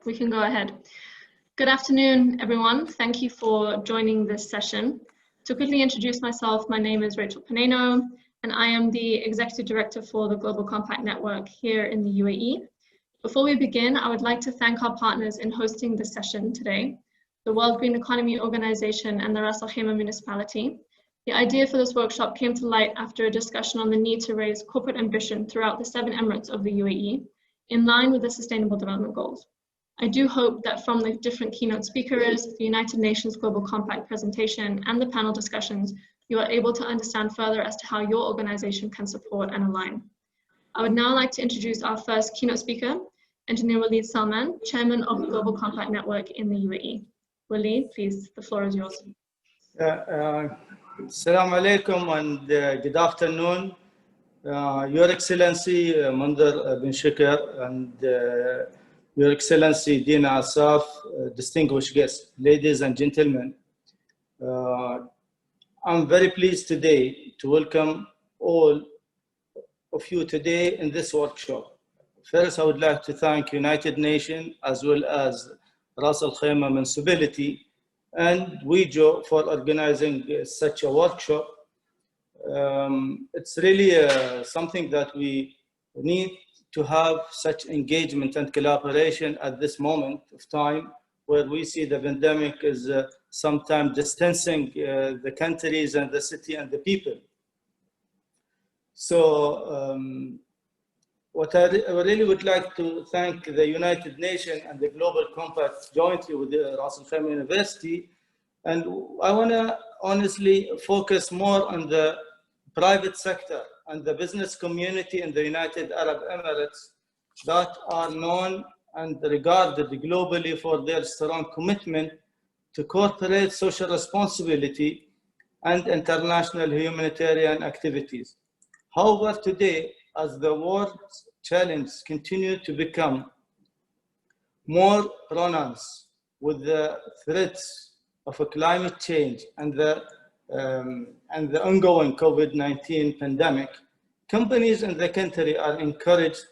we can go ahead. Good afternoon, everyone. Thank you for joining this session. To quickly introduce myself, my name is Rachel Pineno, and I am the Executive Director for the Global Compact Network here in the UAE. Before we begin, I would like to thank our partners in hosting this session today, the World Green Economy Organization and the Ras Al Khaimah Municipality. The idea for this workshop came to light after a discussion on the need to raise corporate ambition throughout the 7 Emirates of the UAE, in line with the Sustainable Development Goals. I do hope that from the different keynote speakers, the United Nations Global Compact presentation, and the panel discussions, you are able to understand further as to how your organization can support and align. I would now like to introduce our first keynote speaker, Engineer Walid Salman, Chairman of the Global Compact Network in the UAE. Walid, please, the floor is yours. Assalamu alaikum and good afternoon. Your Excellency Mandar bin Shikar and Your Excellency Dina Asaf, distinguished guests, ladies and gentlemen. I'm very pleased today to welcome all of you today in this workshop. First, I would like to thank United Nations as well as Ras Al Khaimah Municipality and WIJO for organizing such a workshop. It's really something that we need to have such engagement and collaboration at this moment of time where we see the pandemic is sometimes distancing the countries and the city and the people. So what I really would like to thank the United Nations and the Global Compact jointly with the Ras Al Khaimah University. And I want to honestly focus more on the private sector and the business community in the United Arab Emirates that are known and regarded globally for their strong commitment to corporate social responsibility and international humanitarian activities. However, today, as the world's challenges continue to become more pronounced with the threats of a climate change and the ongoing COVID-19 pandemic, companies in the country are encouraged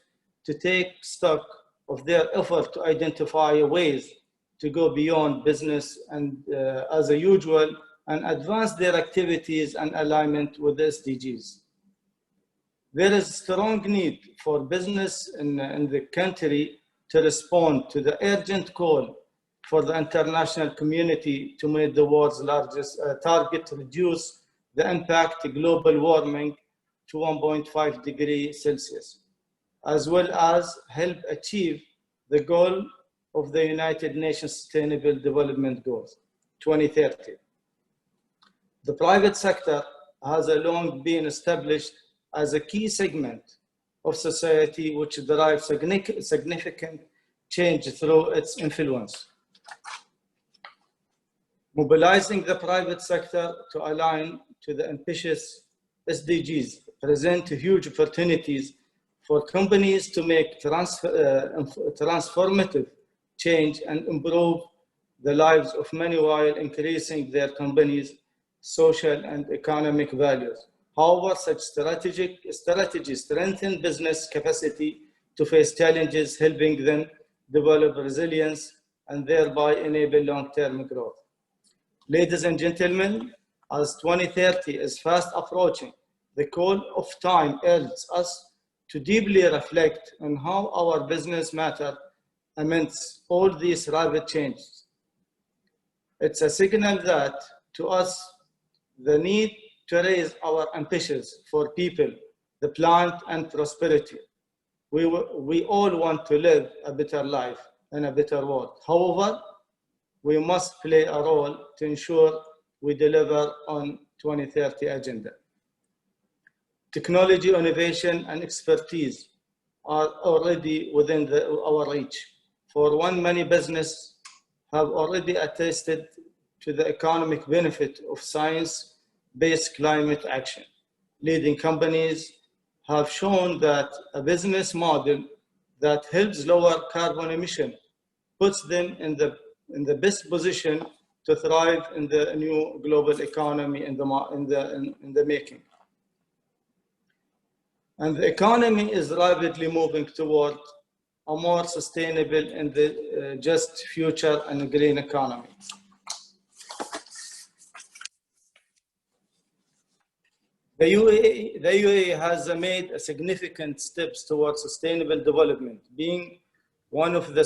to take stock of their effort to identify ways to go beyond business and as usual and advance their activities and alignment with the SDGs. There is a strong need for business in the country to respond to the urgent call for the international community to meet the world's largest target to reduce the impact of global warming to 1.5 degrees Celsius, as well as help achieve the goal of the United Nations Sustainable Development Goals, 2030. The private sector has long been established as a key segment of society which derives significant change through its influence. Mobilizing the private sector to align to the ambitious SDGs present huge opportunities for companies to make transformative change and improve the lives of many while increasing their companies' social and economic values. However, such strategies strengthen business capacity to face challenges, helping them develop resilience and thereby enable long-term growth. Ladies and gentlemen, as 2030 is fast approaching, the call of time urges us to deeply reflect on how our business matter amidst all these rapid changes. It's a signal that, to us, the need to raise our ambitions for people, the planet, and prosperity. We all want to live a better life and a better world. However, we must play a role to ensure we deliver on 2030 agenda. Technology, innovation, and expertise are already within our reach. For one, many businesses have already attested to the economic benefit of science-based climate action. Leading companies have shown that a business model that helps lower carbon emission puts them in the best position to thrive in the new global economy in the making. And the economy is rapidly moving toward a more sustainable and just future and green economy. The UAE has made significant steps towards sustainable development, being one of the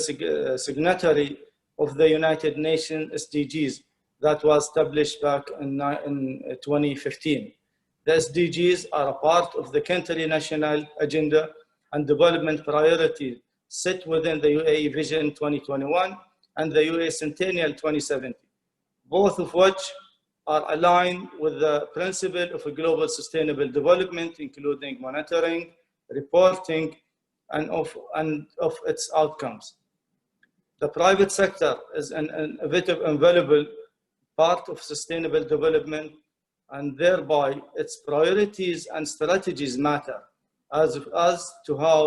signatory of the United Nations SDGs that was established back in 2015. The SDGs are a part of the country national agenda and development priorities set within the UAE Vision 2021 and the UAE Centennial 2070, both of which are aligned with the principle of a global sustainable development, including monitoring, reporting, and of its outcomes. The private sector is an invaluable part of sustainable development, and thereby its priorities and strategies matter as to how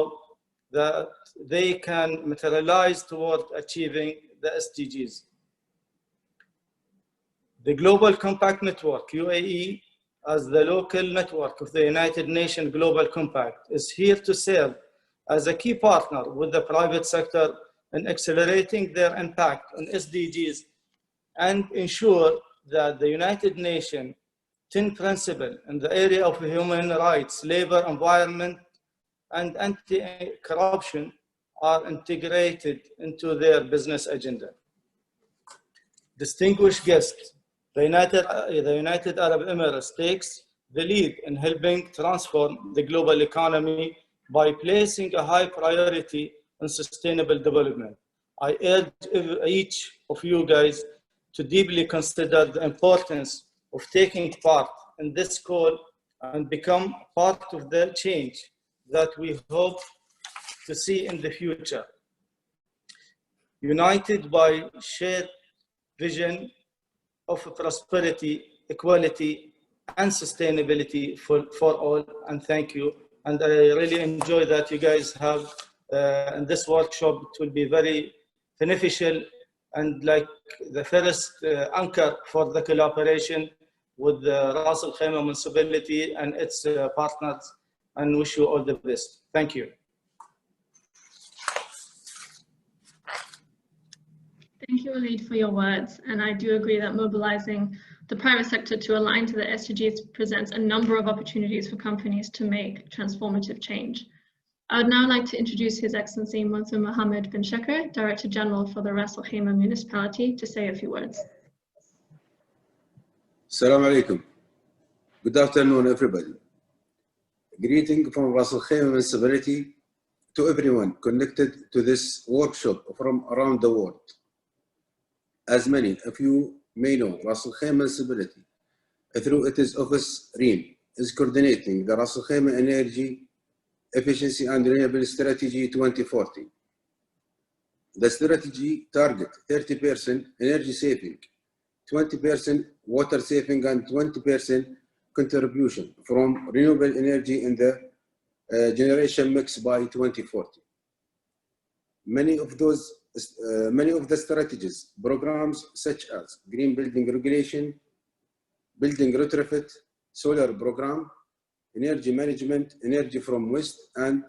they can materialize toward achieving the SDGs. The Global Compact Network, UAE, as the local network of the United Nations Global Compact, is here to serve as a key partner with the private sector in accelerating their impact on SDGs and ensure that the United Nations 10 principles in the area of human rights, labor, environment, and anti-corruption are integrated into their business agenda. Distinguished guests, the United Arab Emirates takes the lead in helping transform the global economy by placing a high priority on sustainable development. I urge each of you guys to deeply consider the importance of taking part in this call and become part of the change that we hope to see in the future. United by shared vision of prosperity, equality, and sustainability for all, and thank you. And I really enjoy that you guys have in this workshop. It will be very beneficial and like the first anchor for the collaboration with the Ras Al Khaimah Municipality and its partners, and wish you all the best. Thank you. Thank you, Walid, for your words. And I do agree that mobilizing the private sector to align to the SDGs presents a number of opportunities for companies to make transformative change. I would now like to introduce His Excellency Monsoor Mohammed bin Shakir, Director General for the Ras Al Khaimah Municipality, to say a few words. Assalamu alaikum. Good afternoon, everybody. Greeting from Ras Al Khaimah Municipality to everyone connected to this workshop from around the world. As many of you may know, Ras Al Khaimah Municipality, through its office REEM, is coordinating the Ras Al Khaimah Energy Efficiency and Renewable Strategy 2040. The strategy targets 30% energy saving, 20% water saving, and 20% contribution from renewable energy in the generation mix by 2040. Many of the strategies, programs such as green building regulation, building retrofit, solar program, energy management, energy from waste, and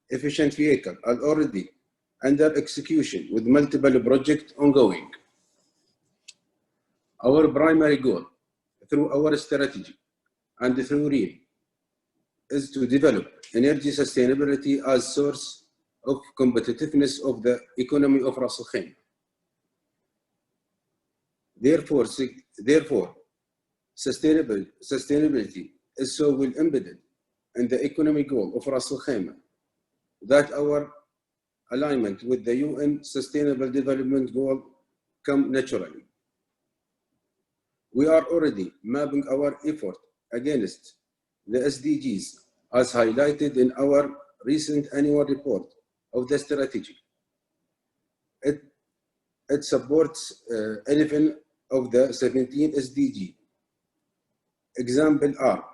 efficient vehicle are already under execution with multiple projects ongoing. Our primary goal through our strategy and through REEM is to develop energy sustainability as source of competitiveness of the economy of Ras Al Khaimah. Therefore, sustainability is so well embedded in the economic goal of Ras Al Khaimah that our alignment with the UN Sustainable Development Goal come naturally. We are already mapping our effort against the SDGs as highlighted in our recent annual report of the strategy. It supports 11 of the 17 SDG. Examples are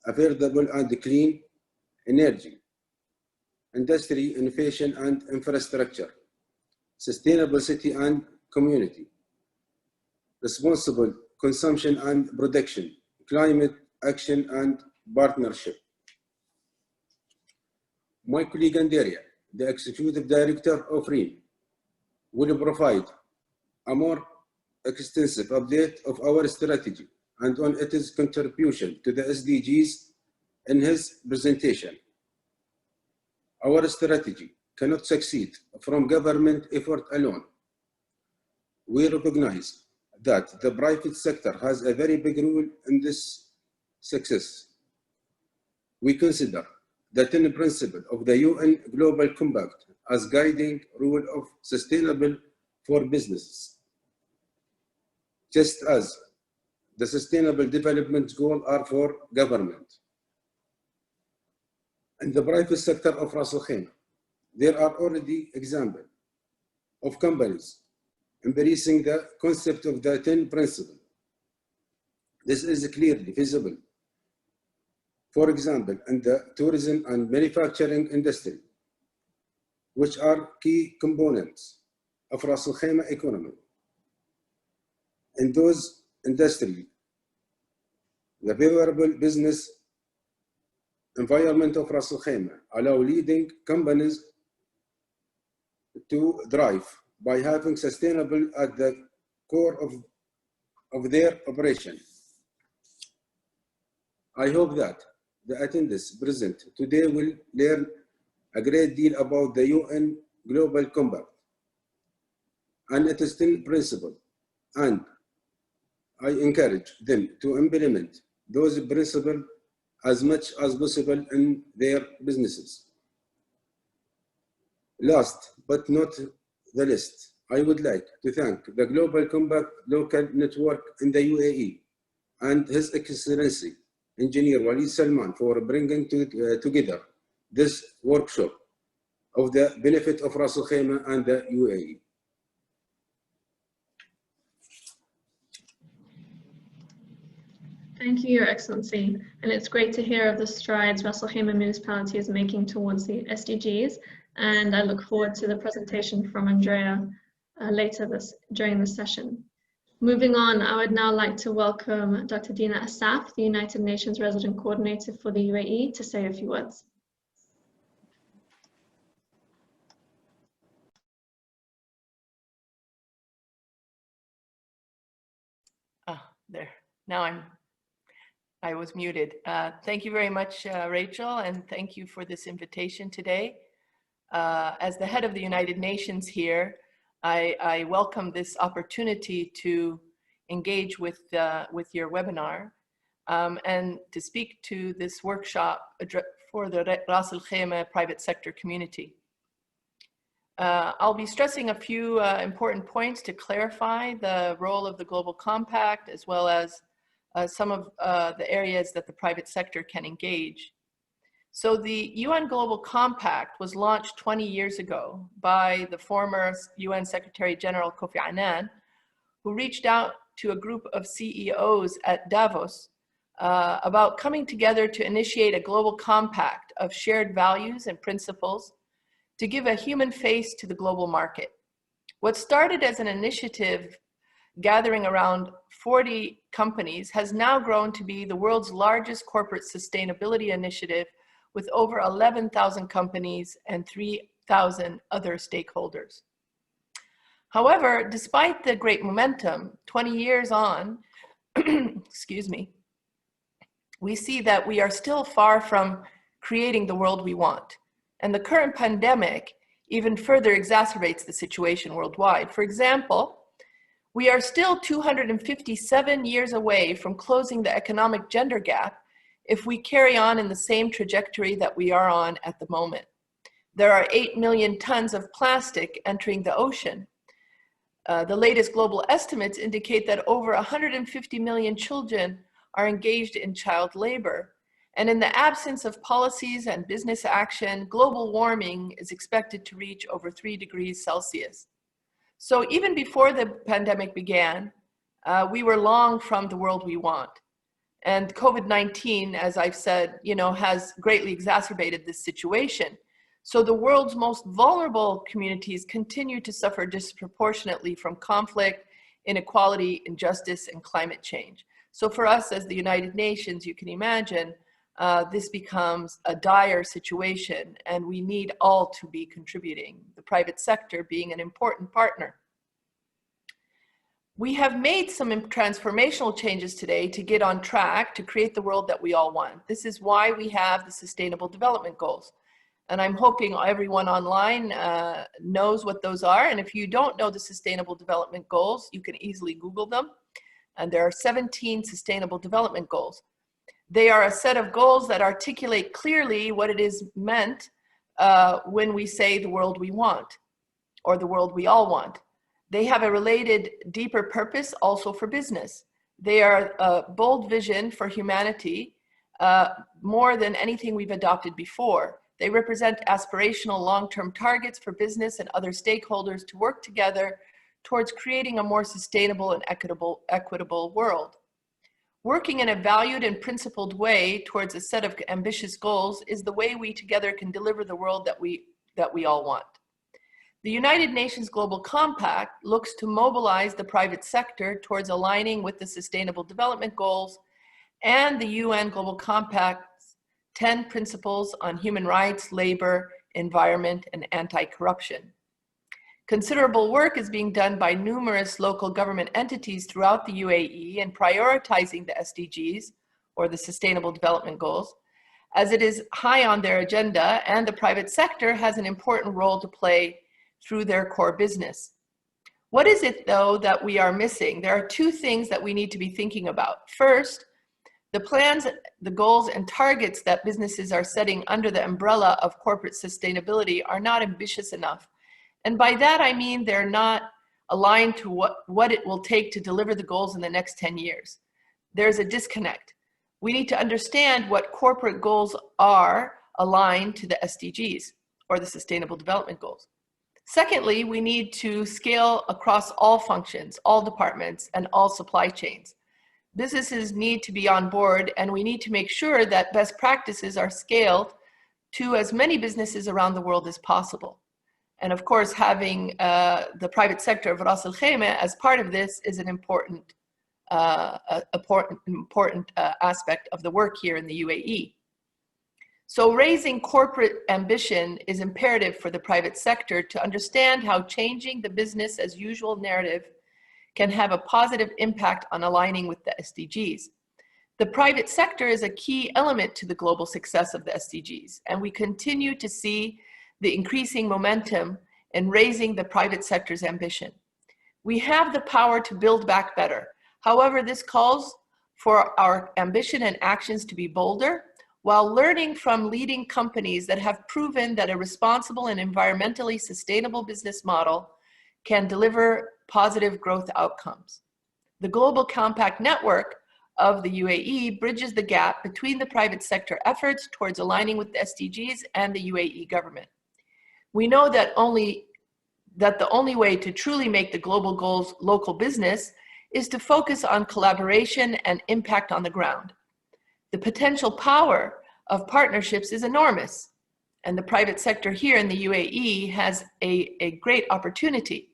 affordable and clean energy, industry, innovation and infrastructure, sustainable city and community, responsible consumption and production, climate action and partnership. My colleague and area, the Executive Director of REAM, will provide a more extensive update of our strategy and on its contribution to the SDGs in his presentation. Our strategy cannot succeed from government effort alone. We recognize that the private sector has a very big role in this success. We consider the 10 principles of the UN Global Compact as guiding rule of sustainable for businesses, just as the Sustainable Development Goals are for government. In the private sector of Ras Al Khaimah, there are already examples of companies embracing the concept of the 10 principles. This is clearly visible, for example, in the tourism and manufacturing industry, which are key components of Ras Al Khaimah economy. In those industries, the favorable business environment of Ras Al Khaimah allow leading companies to thrive by having sustainable at the core of their operation. I hope that the attendees present today will learn a great deal about the UN Global Compact and its 10 principles, and I encourage them to implement those principles as much as possible in their businesses. Last but not the least, I would like to thank the Global Compact Local Network in the UAE and His Excellency Engineer Walid Salman for bringing together this workshop of the benefit of Ras Al Khaimah and the UAE. Thank you, Your Excellency. And it's great to hear of the strides Ras Al Khaimah Municipality is making towards the SDGs. And I look forward to the presentation from Andrea later during this session. Moving on, I would now like to welcome Dr. Dina Asaf, the United Nations Resident Coordinator for the UAE, to say a few words. There. Now I was muted. Thank you very much, Rachel, and thank you for this invitation today. As the head of the United Nations here, I welcome this opportunity to engage with your webinar and to speak to this workshop for the Ras Al Khaimah private sector community. I'll be stressing a few important points to clarify the role of the Global Compact, as well as some of the areas that the private sector can engage. So the UN Global Compact was launched 20 years ago by the former UN Secretary General Kofi Annan, who reached out to a group of CEOs at Davos about coming together to initiate a global compact of shared values and principles to give a human face to the global market. What started as an initiative gathering around 40 companies has now grown to be the world's largest corporate sustainability initiative, with over 11,000 companies and 3,000 other stakeholders. However, despite the great momentum, 20 years on, excuse me, we see that we are still far from creating the world we want. And the current pandemic even further exacerbates the situation worldwide. For example, we are still 257 years away from closing the economic gender gap if we carry on in the same trajectory that we are on at the moment. There are 8 million tons of plastic entering the ocean. The latest global estimates indicate that over 150 million children are engaged in child labor. And in the absence of policies and business action, global warming is expected to reach over 3 degrees Celsius. So even before the pandemic began, we were long from the world we want. And COVID-19, as I've said, has greatly exacerbated this situation. So the world's most vulnerable communities continue to suffer disproportionately from conflict, inequality, injustice, and climate change. So for us as the United Nations, you can imagine, this becomes a dire situation, and we need all to be contributing, the private sector being an important partner. We have made some transformational changes today to get on track to create the world that we all want. This is why we have the Sustainable Development Goals. And I'm hoping everyone online knows what those are. And if you don't know the Sustainable Development Goals, you can easily Google them. And there are 17 Sustainable Development Goals. They are a set of goals that articulate clearly what it is meant when we say the world we want, or the world we all want. They have a related, deeper purpose also for business. They are a bold vision for humanity, more than anything we've adopted before. They represent aspirational long-term targets for business and other stakeholders to work together towards creating a more sustainable and equitable world. Working in a valued and principled way towards a set of ambitious goals is the way we together can deliver the world that we all want. The United Nations Global Compact looks to mobilize the private sector towards aligning with the Sustainable Development Goals and the UN Global Compact's 10 principles on human rights, labor, environment, and anti-corruption. Considerable work is being done by numerous local government entities throughout the UAE in prioritizing the SDGs, or the Sustainable Development Goals, as it is high on their agenda, and the private sector has an important role to play through their core business. What is it, though, that we are missing? There are two things that we need to be thinking about. First, the plans, the goals, and targets that businesses are setting under the umbrella of corporate sustainability are not ambitious enough. And by that, I mean they're not aligned to what it will take to deliver the goals in the next 10 years. There's a disconnect. We need to understand what corporate goals are aligned to the SDGs, or the Sustainable Development Goals. Secondly, we need to scale across all functions, all departments, and all supply chains. Businesses need to be on board, and we need to make sure that best practices are scaled to as many businesses around the world as possible. And of course, having the private sector of Ras Al Khaimah as part of this is an important aspect of the work here in the UAE. So raising corporate ambition is imperative for the private sector to understand how changing the business as usual narrative can have a positive impact on aligning with the SDGs. The private sector is a key element to the global success of the SDGs, and we continue to see the increasing momentum in raising the private sector's ambition. We have the power to build back better. However, this calls for our ambition and actions to be bolder, while learning from leading companies that have proven that a responsible and environmentally sustainable business model can deliver positive growth outcomes. The Global Compact Network of the UAE bridges the gap between the private sector efforts towards aligning with the SDGs and the UAE government. We know that the only way to truly make the global goals local business is to focus on collaboration and impact on the ground. The potential power of partnerships is enormous, and the private sector here in the UAE has a great opportunity.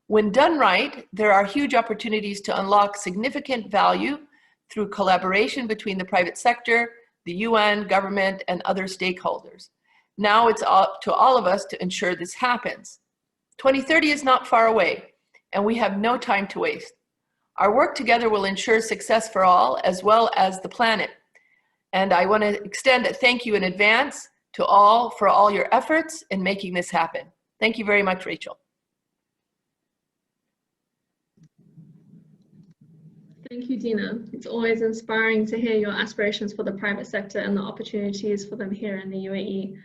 When done right, there are huge opportunities to unlock significant value through collaboration between the private sector, the UN, government, and other stakeholders. Now it's up to all of us to ensure this happens. 2030 is not far away, and we have no time to waste. Our work together will ensure success for all, as well as the planet. And I want to extend a thank you in advance to all for all your efforts in making this happen. Thank you very much, Rachel. Thank you, Dina. It's always inspiring to hear your aspirations for the private sector and the opportunities for them here in the UAE.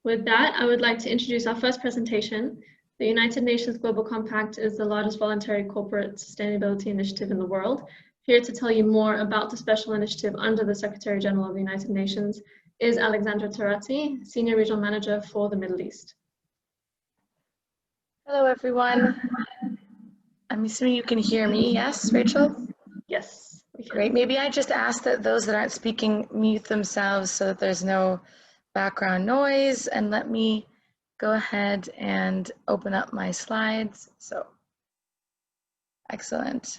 With that, I would like to introduce our first presentation. The United Nations Global Compact is the largest voluntary corporate sustainability initiative in the world. Here to tell you more about the special initiative under the Secretary General of the United Nations is Alexandra Tarati, Senior Regional Manager for the Middle East. Hello, everyone. I'm assuming you can hear me. Yes, Rachel? Yes. We can. Great. Maybe I just ask that those that aren't speaking mute themselves so that there's no background noise. And let me go ahead and open up my slides. So, excellent.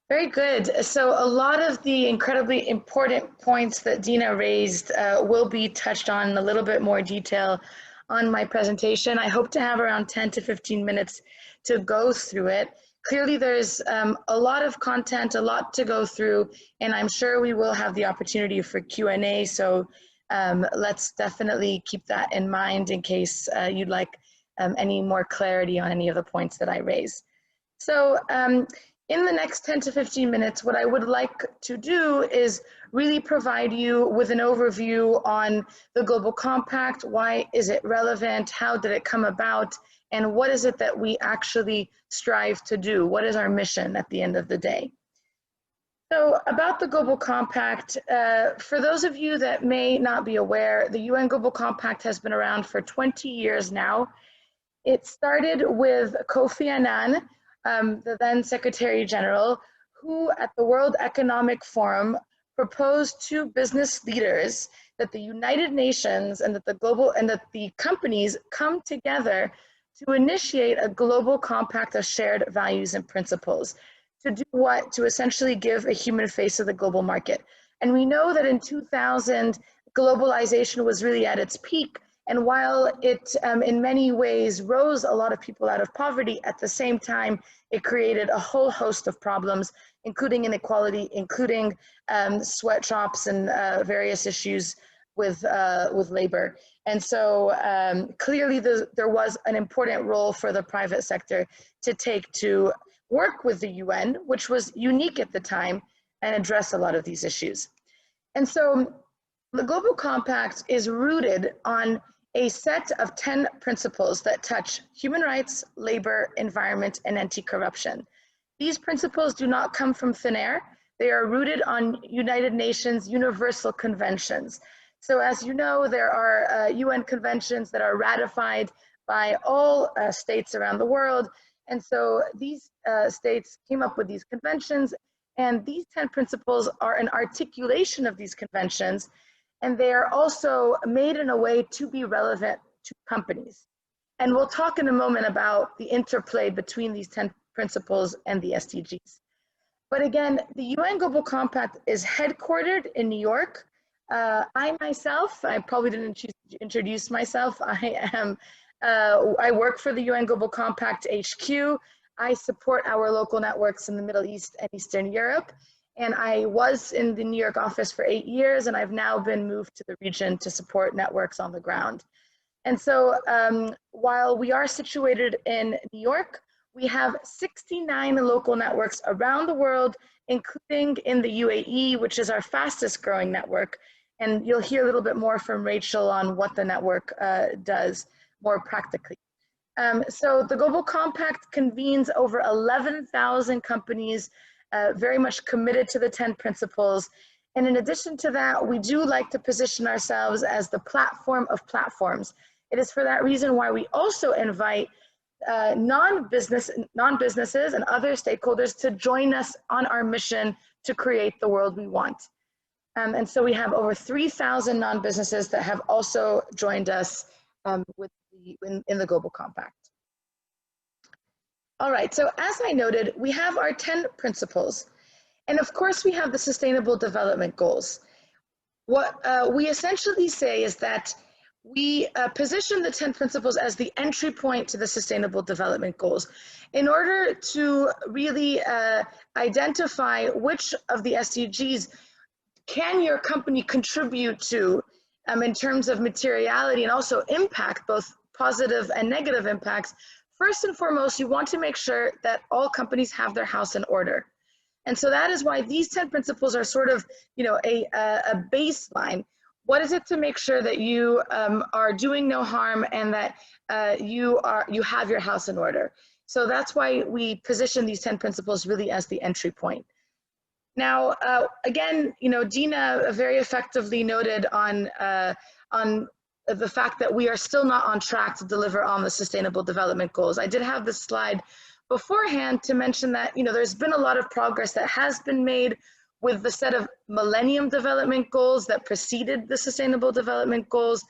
Very good. So a lot of the incredibly important points that Dina raised will be touched on in a little bit more detail on my presentation. I hope to have around 10 to 15 minutes to go through it. Clearly there's a lot of content, a lot to go through, and I'm sure we will have the opportunity for Q&A. So let's definitely keep that in mind in case you'd like any more clarity on any of the points that I raise. So in the next 10 to 15 minutes, what I would like to do is really provide you with an overview on the Global Compact. Why is it relevant? How did it come about? And what is it that we actually strive to do? What is our mission at the end of the day? So about the Global Compact, for those of you that may not be aware, the UN Global Compact has been around for 20 years now. It started with Kofi Annan, the then Secretary General, who at the World Economic Forum proposed to business leaders that the United Nations and that the companies come together to initiate a global compact of shared values and principles. To do what? To essentially give a human face to the global market. And we know that in 2000, globalization was really at its peak. And while it, in many ways, rose a lot of people out of poverty, at the same time, it created a whole host of problems, including inequality, including sweatshops and various issues with labor. And so clearly there was an important role for the private sector to take to work with the UN, which was unique at the time, and address a lot of these issues. And so the Global Compact is rooted on a set of 10 principles that touch human rights, labor, environment, and anti-corruption. These principles do not come from thin air. They are rooted on United Nations universal conventions. So as you know, there are UN conventions that are ratified by all states around the world. And so these states came up with these conventions, and these 10 principles are an articulation of these conventions, and they are also made in a way to be relevant to companies. And we'll talk in a moment about the interplay between these 10 principles and the SDGs. But again, the UN Global Compact is headquartered in New York. I myself, I probably didn't introduce myself. I work for the UN Global Compact HQ. I support our local networks in the Middle East and Eastern Europe. And I was in the New York office for 8 years, and I've now been moved to the region to support networks on the ground. And so while we are situated in New York, we have 69 local networks around the world, including in the UAE, which is our fastest growing network. And you'll hear a little bit more from Rachel on what the network does more practically. So the Global Compact convenes over 11,000 companies, very much committed to the 10 principles. And in addition to that, we do like to position ourselves as the platform of platforms. It is for that reason why we also invite non-businesses and other stakeholders to join us on our mission to create the world we want. And so we have over 3,000 non-businesses that have also joined us in the Global Compact. All right, so as I noted, we have our 10 principles. And of course, we have the Sustainable Development Goals. What we essentially say is that we position the 10 principles as the entry point to the Sustainable Development Goals in order to really identify which of the SDGs can your company contribute to in terms of materiality and also impact, both positive and negative impacts. First and foremost, you want to make sure that all companies have their house in order. And so that is why these 10 principles are sort of, a baseline. What is it to make sure that you are doing no harm and that you have your house in order? So that's why we position these 10 principles really as the entry point. Now, again, Dina very effectively noted on the fact that we are still not on track to deliver on the Sustainable Development Goals. I did have this slide beforehand to mention that, there's been a lot of progress that has been made with the set of Millennium Development Goals that preceded the Sustainable Development Goals.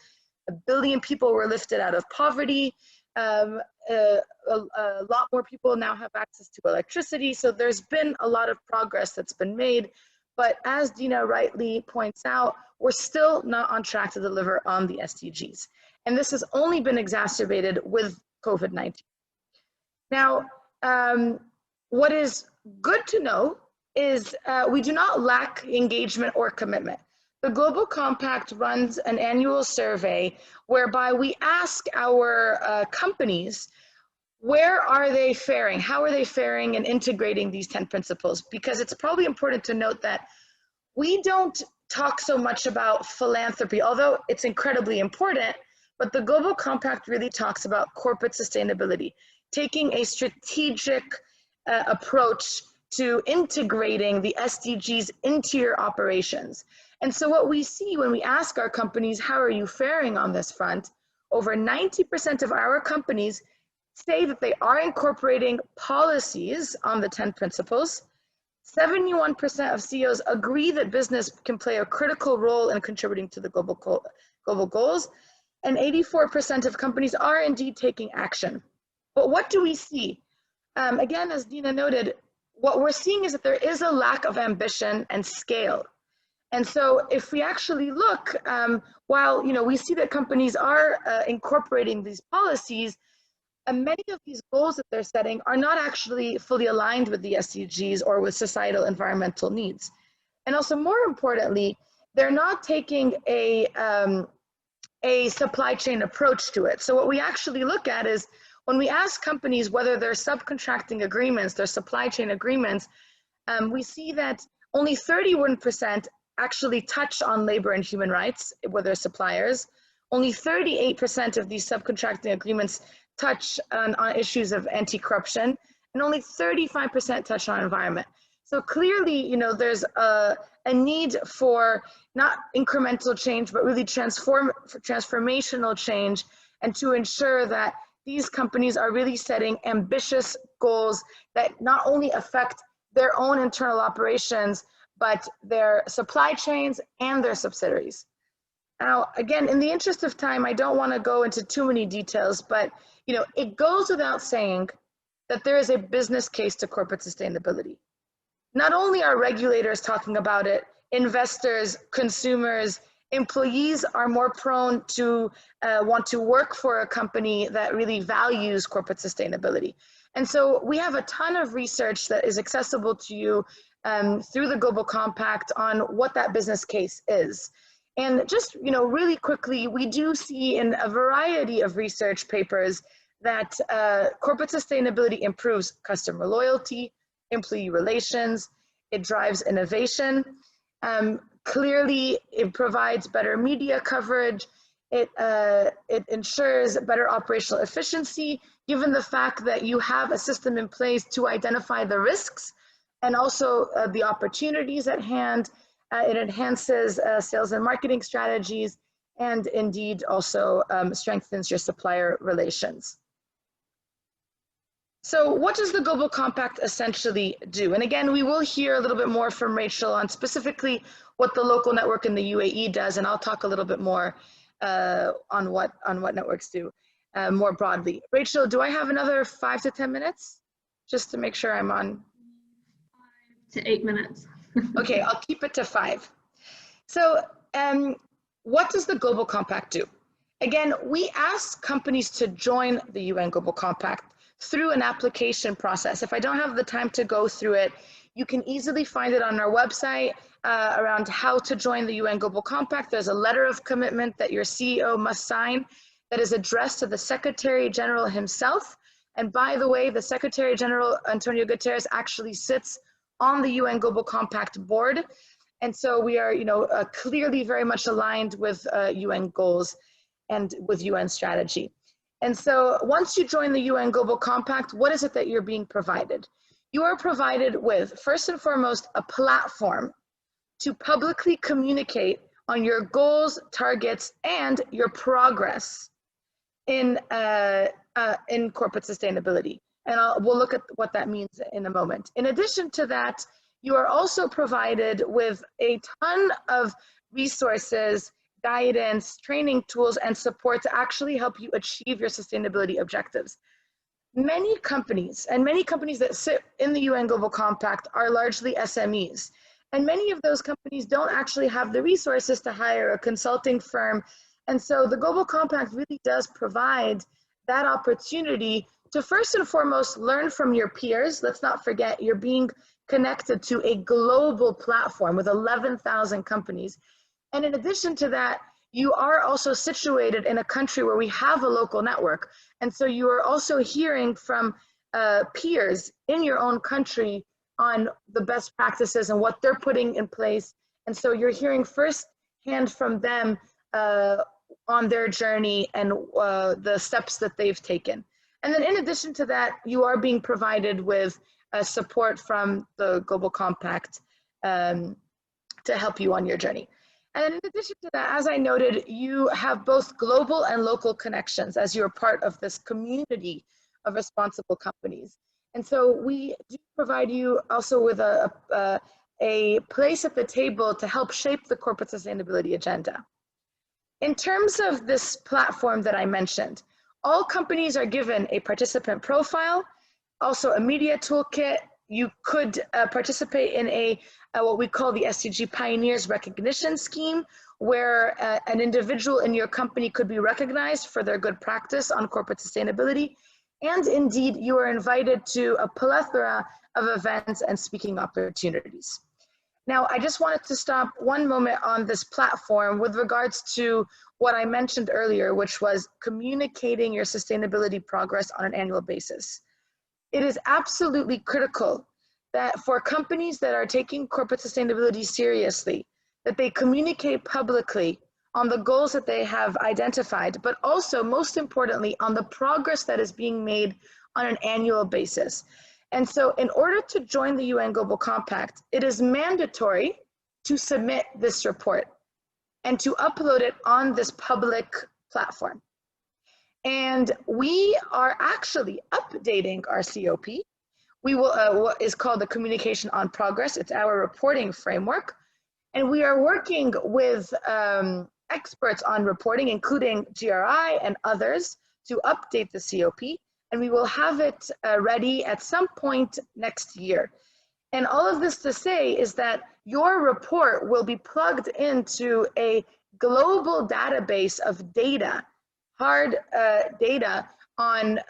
1 billion people were lifted out of poverty. a lot more people now have access to electricity. So there's been a lot of progress that's been made. But as Dina rightly points out, we're still not on track to deliver on the SDGs. And this has only been exacerbated with COVID-19. Now, what is good to know is we do not lack engagement or commitment. The Global Compact runs an annual survey whereby we ask our companies, where are they faring? How are they faring in integrating these 10 principles? Because it's probably important to note that we don't talk so much about philanthropy, although it's incredibly important, but the Global Compact really talks about corporate sustainability, taking a strategic approach to integrating the SDGs into your operations. And so what we see when we ask our companies, how are you faring on this front? Over 90% of our companies say that they are incorporating policies on the 10 principles. 71% of CEOs agree that business can play a critical role in contributing to the global goals. And 84% of companies are indeed taking action. But what do we see? Again, as Dina noted, what we're seeing is that there is a lack of ambition and scale. And so if we actually look, while we see that companies are incorporating these policies, many of these goals that they're setting are not actually fully aligned with the SDGs or with societal environmental needs. And also more importantly, they're not taking a supply chain approach to it. So what we actually look at is when we ask companies whether their subcontracting agreements, their supply chain agreements, we see that only 31% actually touch on labor and human rights with their suppliers. Only 38% of these subcontracting agreements touch on issues of anti-corruption, and only 35% touch on environment. So clearly, there's a need for not incremental change, but really transformational change, and to ensure that these companies are really setting ambitious goals that not only affect their own internal operations, but their supply chains and their subsidiaries. Now, again, in the interest of time, I don't want to go into too many details, but it goes without saying that there is a business case to corporate sustainability. Not only are regulators talking about it, investors, consumers, employees are more prone to want to work for a company that really values corporate sustainability. And so we have a ton of research that is accessible to you through the Global Compact on what that business case is. And just, really quickly, we do see in a variety of research papers that corporate sustainability improves customer loyalty, employee relations, it drives innovation. Clearly, it provides better media coverage. It ensures better operational efficiency, given the fact that you have a system in place to identify the risks and also the opportunities at hand. It enhances sales and marketing strategies, and indeed also strengthens your supplier relations. So what does the Global Compact essentially do? And again, we will hear a little bit more from Rachel on specifically what the local network in the UAE does, and I'll talk a little bit more on what networks do more broadly. Rachel, do I have another 5 to 10 minutes? Just to make sure I'm on. 5 to 8 minutes. Okay, I'll keep it to 5. So what does the Global Compact do? Again, we ask companies to join the UN Global Compact through an application process. If I don't have the time to go through it, you can easily find it on our website around how to join the UN Global Compact. There's a letter of commitment that your CEO must sign that is addressed to the Secretary General himself. And by the way, the Secretary General, Antonio Guterres, actually sits on the UN Global Compact board. And so we are, clearly very much aligned with UN goals and with UN strategy. And so once you join the UN Global Compact, what is it that you're being provided? You are provided with, first and foremost, a platform to publicly communicate on your goals, targets, and your progress in corporate sustainability. And we'll look at what that means in a moment. In addition to that, you are also provided with a ton of resources guidance, training tools, and support to actually help you achieve your sustainability objectives. Many companies, and many companies that sit in the UN Global Compact, are largely SMEs. And many of those companies don't actually have the resources to hire a consulting firm. And so the Global Compact really does provide that opportunity to first and foremost learn from your peers. Let's not forget, you're being connected to a global platform with 11,000 companies. And in addition to that, you are also situated in a country where we have a local network. And so you are also hearing from peers in your own country on the best practices and what they're putting in place. And so you're hearing firsthand from them on their journey and the steps that they've taken. And then in addition to that, you are being provided with support from the Global Compact to help you on your journey. And in addition to that, as I noted, you have both global and local connections as you're part of this community of responsible companies. And so we do provide you also with a place at the table to help shape the corporate sustainability agenda. In terms of this platform that I mentioned, all companies are given a participant profile, also a media toolkit. You could participate in what we call the SDG Pioneers Recognition Scheme, where an individual in your company could be recognized for their good practice on corporate sustainability. And indeed, you are invited to a plethora of events and speaking opportunities. Now, I just wanted to stop one moment on this platform with regards to what I mentioned earlier, which was communicating your sustainability progress on an annual basis. It is absolutely critical that for companies that are taking corporate sustainability seriously, that they communicate publicly on the goals that they have identified, but also, most importantly, on the progress that is being made on an annual basis. And so in order to join the UN Global Compact, it is mandatory to submit this report and to upload it on this public platform. And we are actually updating our COP. We will, what is called the Communication on Progress. It's our reporting framework. And we are working with experts on reporting, including GRI and others, to update the COP. And we will have it ready at some point next year. And all of this to say is that your report will be plugged into a global database of data, hard data on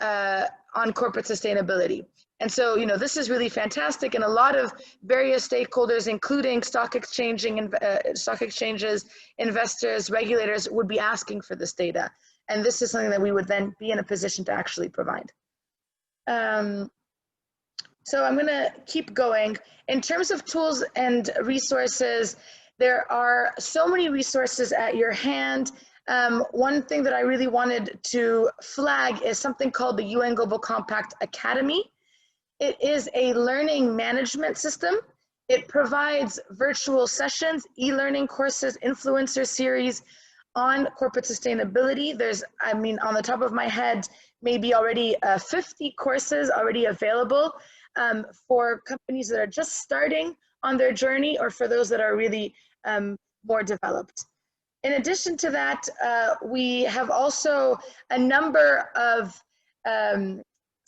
corporate sustainability. And so, this is really fantastic, and a lot of various stakeholders, including stock exchanges, investors, regulators, would be asking for this data. And this is something that we would then be in a position to actually provide. So I'm going to keep going. In terms of tools and resources, there are so many resources at your hand. One thing that I really wanted to flag is something called the UN Global Compact Academy. It is a learning management system. It provides virtual sessions, e-learning courses, influencer series on corporate sustainability. There's, on the top of my head, maybe already 50 courses already available for companies that are just starting on their journey, or for those that are really more developed. In addition to that, we have also a number of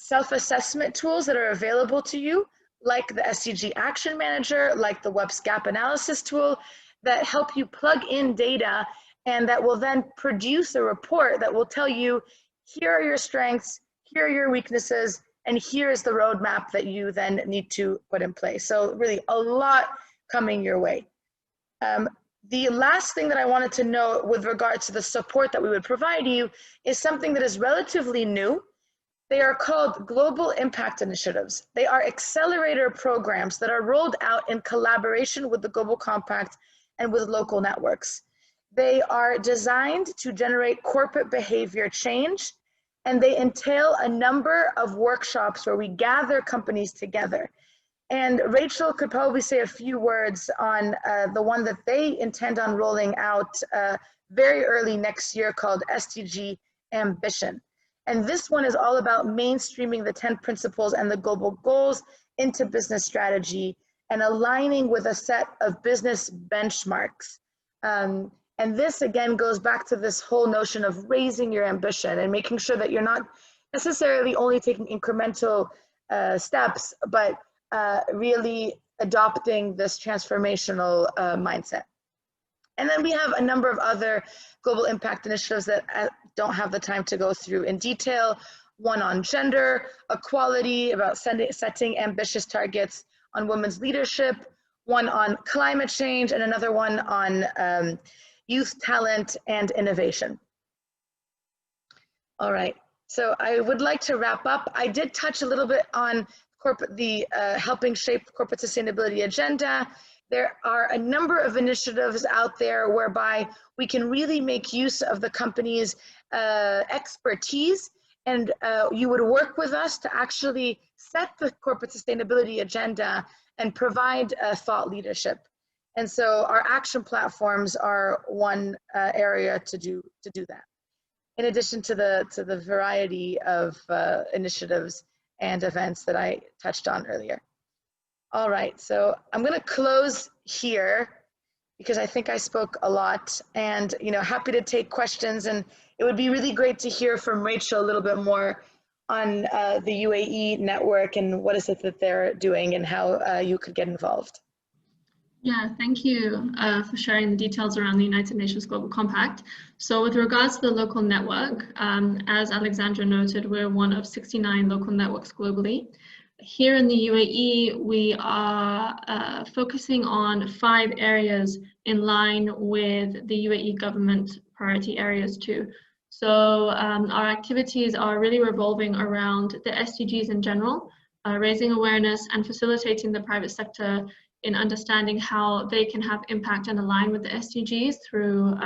self-assessment tools that are available to you, like the SDG Action Manager, like the WEPS Gap Analysis tool, that help you plug in data and that will then produce a report that will tell you, here are your strengths, here are your weaknesses, and here is the roadmap that you then need to put in place. So really a lot coming your way. The last thing that I wanted to note with regards to the support that we would provide you is something that is relatively new. They are called Global Impact Initiatives. They are accelerator programs that are rolled out in collaboration with the Global Compact and with local networks. They are designed to generate corporate behavior change, and they entail a number of workshops where we gather companies together. And Rachel could probably say a few words on the one that they intend on rolling out very early next year, called SDG Ambition. And this one is all about mainstreaming the 10 principles and the global goals into business strategy and aligning with a set of business benchmarks. And this again goes back to this whole notion of raising your ambition and making sure that you're not necessarily only taking incremental steps, but really adopting this transformational mindset. And then we have a number of other global impact initiatives that I don't have the time to go through in detail. One on gender equality, about setting ambitious targets on women's leadership, one on climate change, and another one on youth talent and innovation. All right, so I would like to wrap up. I did touch a little bit on helping shape the corporate sustainability agenda. There are a number of initiatives out there whereby we can really make use of the company's expertise, and you would work with us to actually set the corporate sustainability agenda and provide thought leadership. And so our action platforms are one area to do that, in addition to the variety of initiatives and events that I touched on earlier. All right, so I'm going to close here because I think I spoke a lot, and happy to take questions, and it would be really great to hear from Rachel a little bit more on the UAE network and what is it that they're doing and how you could get involved. Yeah, thank you for sharing the details around the United Nations Global Compact. So with regards to the local network, as Alexandra noted, we're one of 69 local networks globally. Here in the UAE, we are focusing on 5 areas in line with the UAE government priority areas too. So our activities are really revolving around the SDGs in general, raising awareness and facilitating the private sector in understanding how they can have impact and align with the SDGs through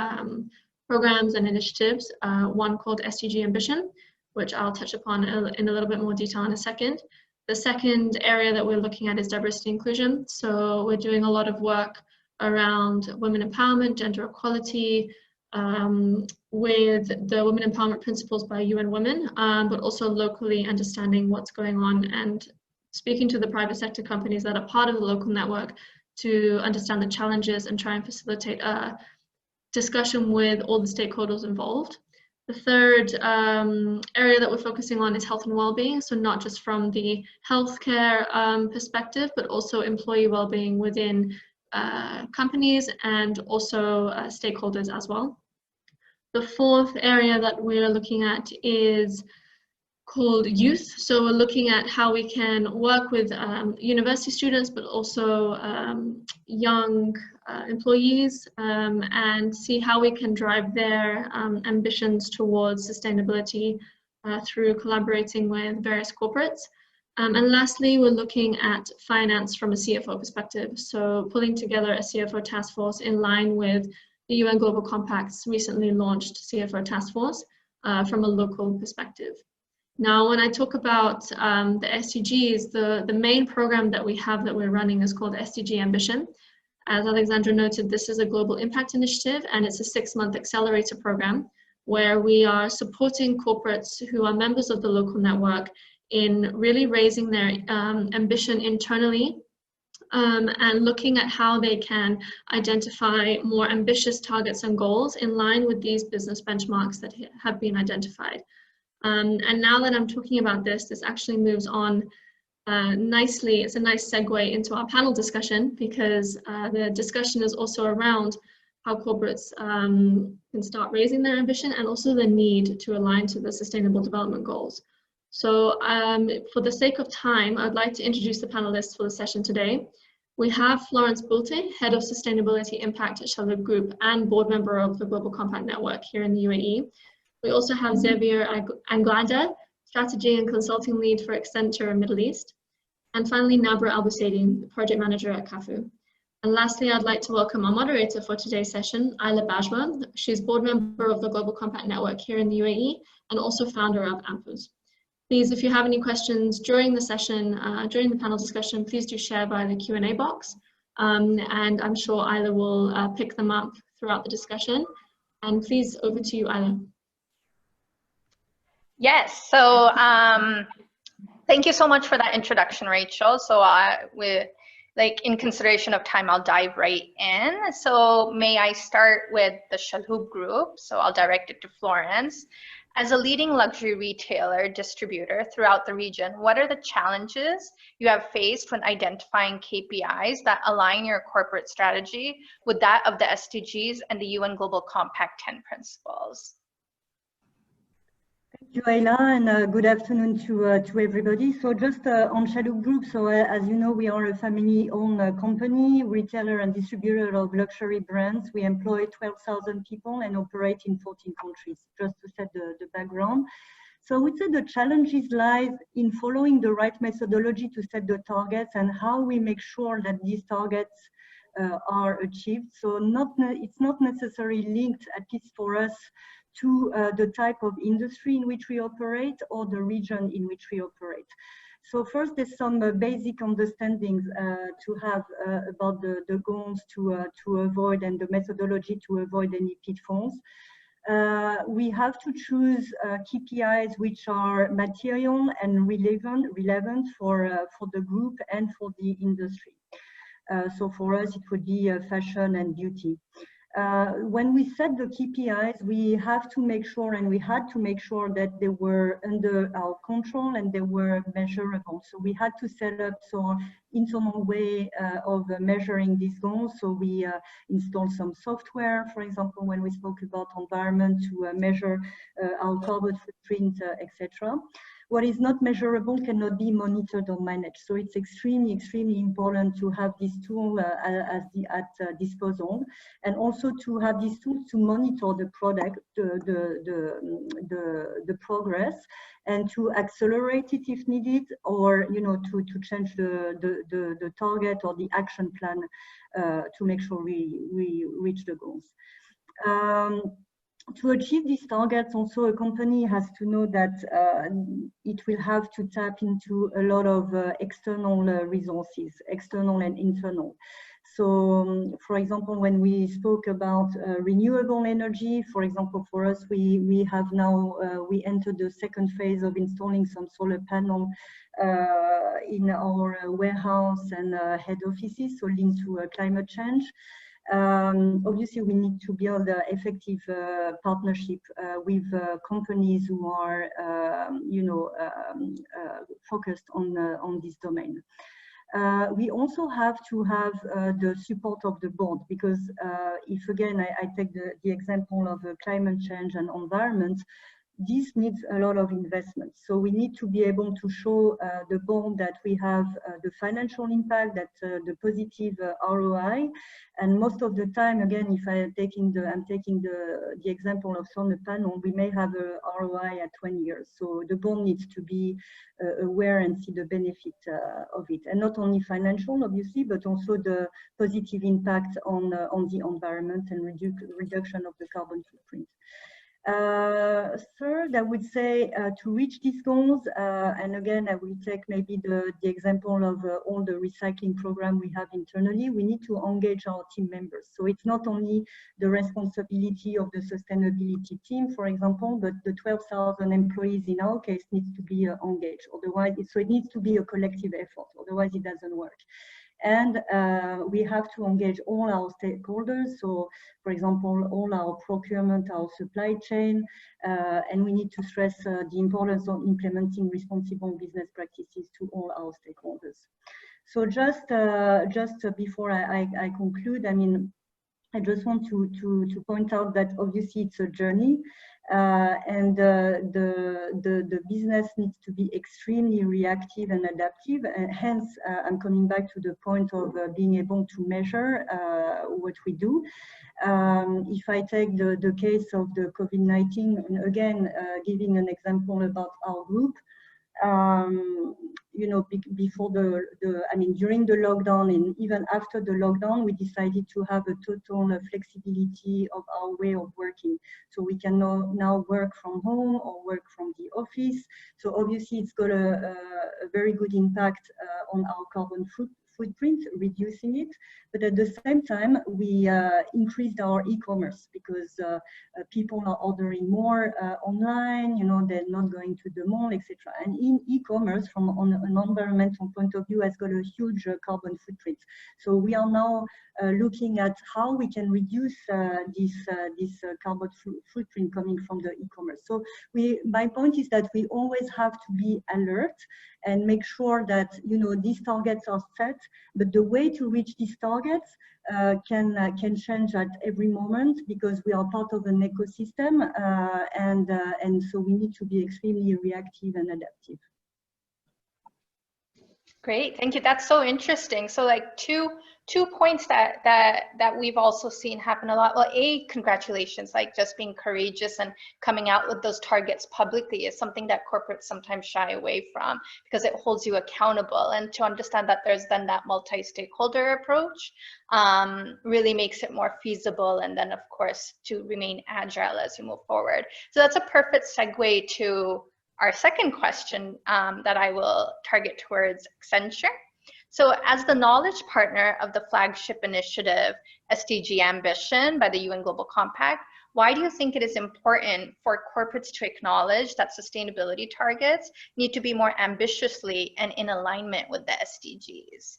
programs and initiatives, one called SDG Ambition, which I'll touch upon in a little bit more detail in a second. The second area that we're looking at is diversity inclusion. So we're doing a lot of work around women empowerment, gender equality, with the Women Empowerment Principles by UN Women, but also locally understanding what's going on and speaking to the private sector companies that are part of the local network to understand the challenges and try and facilitate a discussion with all the stakeholders involved. The third area that we're focusing on is health and well-being, so not just from the healthcare perspective, but also employee well-being within companies and also stakeholders as well. The fourth area that we're looking at is called youth. So we're looking at how we can work with university students, but also young employees, and see how we can drive their ambitions towards sustainability through collaborating with various corporates. And lastly, we're looking at finance from a CFO perspective. So pulling together a CFO task force in line with the UN Global Compact's recently launched CFO task force from a local perspective. Now, when I talk about the SDGs, the main program that we have that we're running is called SDG Ambition. As Alexandra noted, this is a global impact initiative, and it's a 6-month accelerator program where we are supporting corporates who are members of the local network in really raising their ambition internally, and looking at how they can identify more ambitious targets and goals in line with these business benchmarks that have been identified. And now that I'm talking about this, this actually moves on nicely. It's a nice segue into our panel discussion, because the discussion is also around how corporates can start raising their ambition and also the need to align to the Sustainable Development Goals. So for the sake of time, I'd like to introduce the panelists for the session today. We have Florence Bulte, Head of Sustainability Impact at Shalhoub Group and board member of the Global Compact Network here in the UAE. We also have Xavier Anglada, Strategy and Consulting Lead for Accenture Middle East. And finally, Nabra Al-Busaidy, the Project Manager at CAFU. And lastly, I'd like to welcome our moderator for today's session, Ayla Bajwa. She's board member of the Global Compact Network here in the UAE and also founder of AMPUS. Please, if you have any questions during the session, during the panel discussion, please do share via the Q&A box. And I'm sure Ayla will pick them up throughout the discussion. And please, over to you, Ayla. Yes, so thank you so much for that introduction, Rachel. So Like, in consideration of time, I'll dive right in. So may I start with the Shalhoub Group? So I'll direct it to Florence. As a leading luxury retailer distributor throughout the region, what are the challenges you have faced when identifying KPIs that align your corporate strategy with that of the SDGs and the UN Global Compact 10 principles? Thank you, Ayla, and good afternoon to everybody. So just on Shalhoub Group, so as you know, we are a family-owned company, retailer and distributor of luxury brands. We employ 12,000 people and operate in 14 countries, just to set the background. So I would say the challenges lies in following the right methodology to set the targets and how we make sure that these targets are achieved. So it's not necessarily linked, at least for us, to the type of industry in which we operate or the region in which we operate. So first, there's some basic understandings to have about the goals to avoid and the methodology to avoid any pitfalls. We have to choose KPIs which are material and relevant for the group and for the industry. So for us, it would be fashion and beauty. When we set the KPIs, we have to make sure, and we had to make sure that they were under our control and they were measurable. So we had to set up some internal way of measuring these goals. So we installed some software, for example, when we spoke about environment, to measure our carbon footprint, etc. What is not measurable cannot be monitored or managed. So it's extremely important to have this tool at disposal, and also to have these tools to monitor the product, the progress, and to accelerate it if needed, or to change the target or the action plan to make sure we reach the goals. To achieve these targets, also a company has to know that it will have to tap into a lot of external resources, external and internal. So, for example, when we spoke about renewable energy, for example, for us, we have now, we entered the second phase of installing some solar panel in our warehouse and head offices, so linked to climate change. Obviously, we need to build an effective partnership with companies who are, focused on this domain. We also have to have the support of the board, because if again I take the example of climate change and environment, this needs a lot of investment. So we need to be able to show the board that we have the financial impact, that the positive ROI, and most of the time, again, if I'm taking the example of solar panel, we may have a ROI at 20 years. So the board needs to be aware and see the benefit of it, and not only financial, obviously, but also the positive impact on the environment and reduction of the carbon footprint. Third, I would say to reach these goals, and again, I will take maybe the example of all the recycling program we have internally, we need to engage our team members. So it's not only the responsibility of the sustainability team, for example, but the 12,000 employees in our case needs to be engaged. Otherwise, so it needs to be a collective effort, otherwise it doesn't work. And we have to engage all our stakeholders. So, for example, all our procurement, our supply chain, and we need to stress the importance of implementing responsible business practices to all our stakeholders. So just before I conclude, I mean, I just want to point out that obviously it's a journey, and the business needs to be extremely reactive and adaptive. And hence, I'm coming back to the point of being able to measure what we do. If I take the case of the COVID-19, and again, giving an example about our group, before during the lockdown and even after the lockdown, we decided to have a total flexibility of our way of working. So we can now work from home or work from the office. So obviously it's got a very good impact on our carbon footprint, reducing it. But at the same time, we increased our e-commerce because people are ordering more online, you know, they're not going to the mall, etc. And in e-commerce, from an environmental point of view, has got a huge carbon footprint. So we are now looking at how we can reduce this carbon footprint coming from the e-commerce. So my point is that we always have to be alert and make sure that, you know, these targets are set, but the way to reach these targets can change at every moment because we are part of an ecosystem, and so we need to be extremely reactive and adaptive. Great, thank you. That's so interesting. So like two points that we've also seen happen a lot. Well, congratulations, like just being courageous and coming out with those targets publicly is something that corporates sometimes shy away from because it holds you accountable. And to understand that there's then that multi-stakeholder approach really makes it more feasible. And then of course, to remain agile as you move forward. So that's a perfect segue to our second question that I will target towards Accenture. So as the knowledge partner of the flagship initiative, SDG Ambition by the UN Global Compact, why do you think it is important for corporates to acknowledge that sustainability targets need to be more ambitiously and in alignment with the SDGs?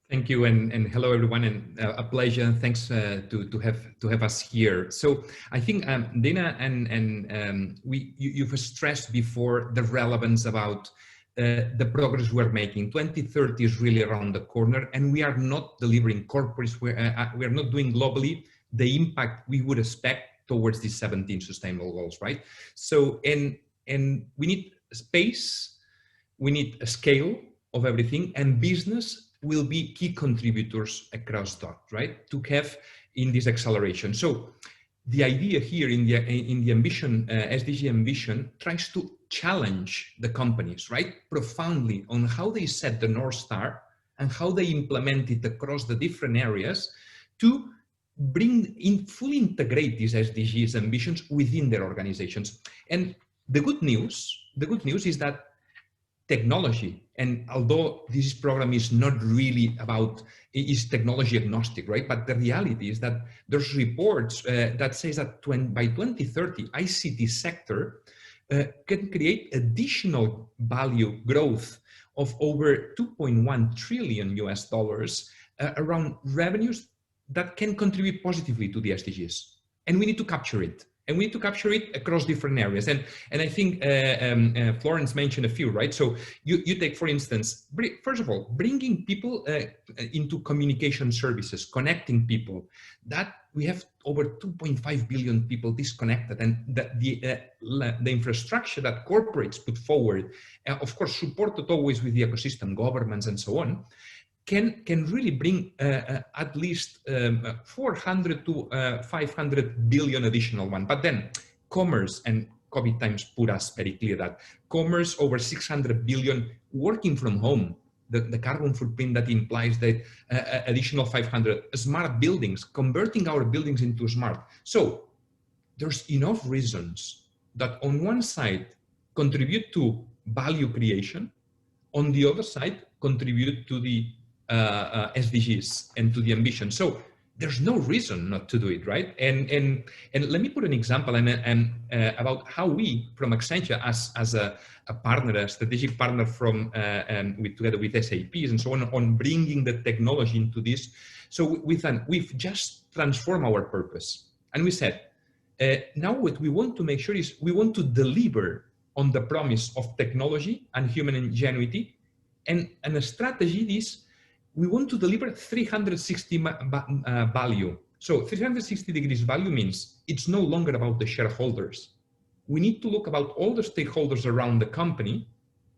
Thank you, and hello everyone, and a pleasure, and thanks to have us here. So I think Dina and you've stressed before the relevance about the progress we're making. 2030 is really around the corner, and we are not delivering corporates. We are not doing globally the impact we would expect towards these 17 sustainable goals, right? So and we need space, we need a scale of everything, and business will be key contributors across that, right? To have in this acceleration. So the idea here in the ambition, SDG ambition, tries to challenge the companies, right? Profoundly on how they set the North Star and how they implement it across the different areas to fully integrate these SDGs ambitions within their organizations. And the good news is that technology, and although this program is not really about, is technology agnostic, right? But the reality is that there's reports that says that by 2030, ICT sector can create additional value growth of over $2.1 trillion around revenues that can contribute positively to the SDGs. And we need to capture it. And we need to capture it across different areas. And I think Florence mentioned a few, right? So you take, for instance, first of all, bringing people into communication services, connecting people. That we have over 2.5 billion people disconnected, and the infrastructure that corporates put forward, of course, supported always with the ecosystem, governments, and so on, can really bring at least 400 to 500 billion additional one. But then commerce, and COVID times put us very clear that commerce over 600 billion, working from home, the carbon footprint that implies that additional 500, smart buildings, converting our buildings into smart. So there's enough reasons that on one side contribute to value creation, on the other side contribute to the SDGs and to the ambition. So there's no reason not to do it, right? And let me put an example about how we from Accenture as a partner, a strategic partner from together with SAPs and so on bringing the technology into this. So we've just transformed our purpose, and we said now what we want to make sure is we want to deliver on the promise of technology and human ingenuity, and a strategy is we want to deliver 360 value. So 360 degrees value means it's no longer about the shareholders. We need to look about all the stakeholders around the company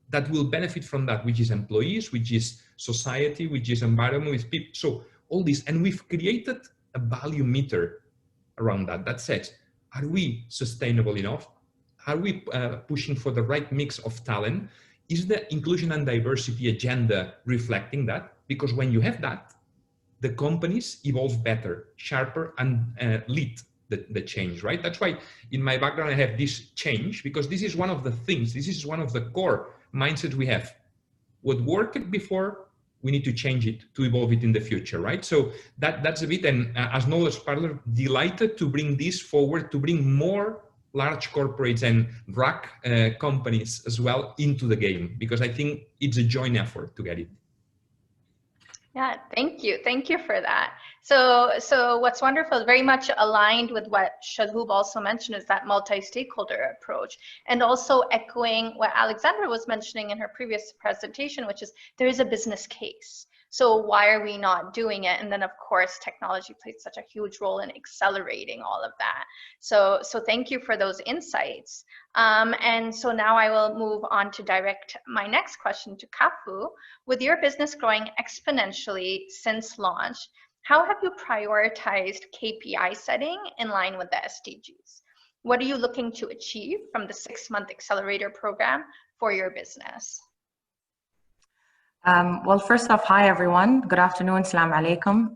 that will benefit from that, which is employees, which is society, which is environment, with people. So all this, and we've created a value meter around that. That says, are we sustainable enough? Are we pushing for the right mix of talent? Is the inclusion and diversity agenda reflecting that? Because when you have that, the companies evolve better, sharper, and lead the change, right? That's why in my background, I have this change, because this is one of the things, this is one of the core mindsets we have. What worked before we need to change it to evolve it in the future, right? So that's a bit, and as knowledge partner, delighted to bring this forward, to bring more large corporates and RAC companies as well into the game, because I think it's a joint effort to get it. Yeah, thank you. Thank you for that. So what's wonderful, very much aligned with what Shadhub also mentioned, is that multi-stakeholder approach, and also echoing what Alexandra was mentioning in her previous presentation, which is there is a business case. So why are we not doing it? And then of course, technology plays such a huge role in accelerating all of that. So thank you for those insights. And so now I will move on to direct my next question to Kafu. With your business growing exponentially since launch, how have you prioritized KPI setting in line with the SDGs? What are you looking to achieve from the 6-month accelerator program for your business? Well, first off, hi everyone. Good afternoon. Assalamu alaikum.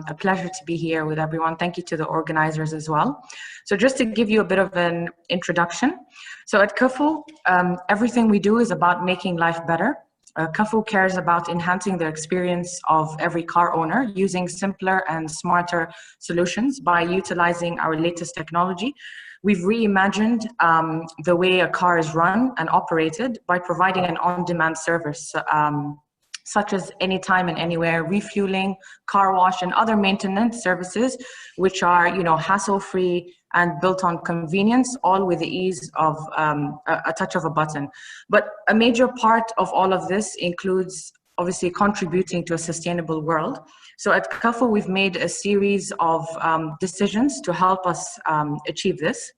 A pleasure to be here with everyone. Thank you to the organizers as well. So just to give you a bit of an introduction. So at Kafu, everything we do is about making life better. Kafu cares about enhancing the experience of every car owner using simpler and smarter solutions by utilizing our latest technology. We've reimagined the way a car is run and operated by providing an on-demand service, such as anytime and anywhere refueling, car wash, and other maintenance services, which are, hassle-free and built on convenience, all with the ease of a touch of a button. But a major part of all of this includes obviously contributing to a sustainable world. So at Kafu, we've made a series of decisions to help us achieve this.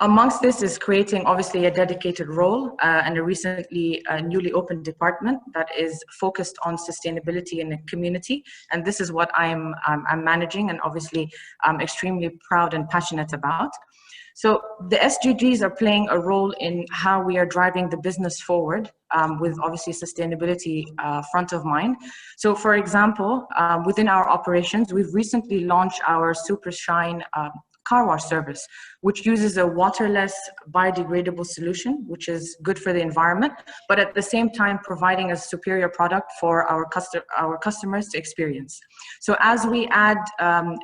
Amongst this is creating obviously a dedicated role and a recently newly opened department that is focused on sustainability in the community, and this is what I'm managing, and obviously I'm extremely proud and passionate about. So the SDGs are playing a role in how we are driving the business forward, with obviously sustainability front of mind. So for example, within our operations, we've recently launched our Super Shine car wash service, which uses a waterless biodegradable solution, which is good for the environment, but at the same time providing a superior product for our customers to experience. So as we add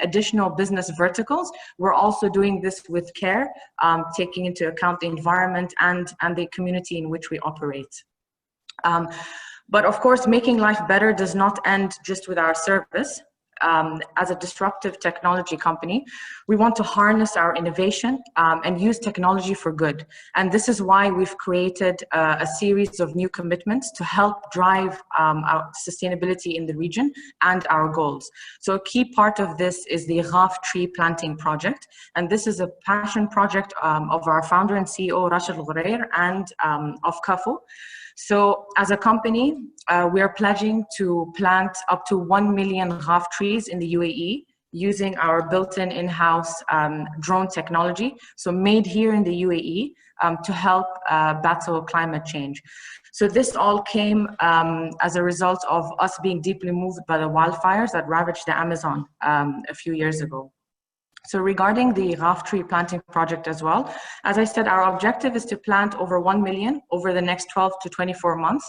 additional business verticals, we're also doing this with care, taking into account the environment and the community in which we operate. But of course, making life better does not end just with our service. As a disruptive technology company, we want to harness our innovation and use technology for good. And this is why we've created a series of new commitments to help drive our sustainability in the region and our goals. So a key part of this is the Ghaf tree planting project. And this is a passion project of our founder and CEO, Ras Al Khaimah, and of Kafu. So as a company, we are pledging to plant up to 1 million Ghaf trees in the UAE using our built-in in-house drone technology, so made here in the UAE to help battle climate change. So this all came as a result of us being deeply moved by the wildfires that ravaged the Amazon a few years ago. So regarding the Ghaf tree planting project as well, as I said, our objective is to plant over 1 million over the next 12 to 24 months.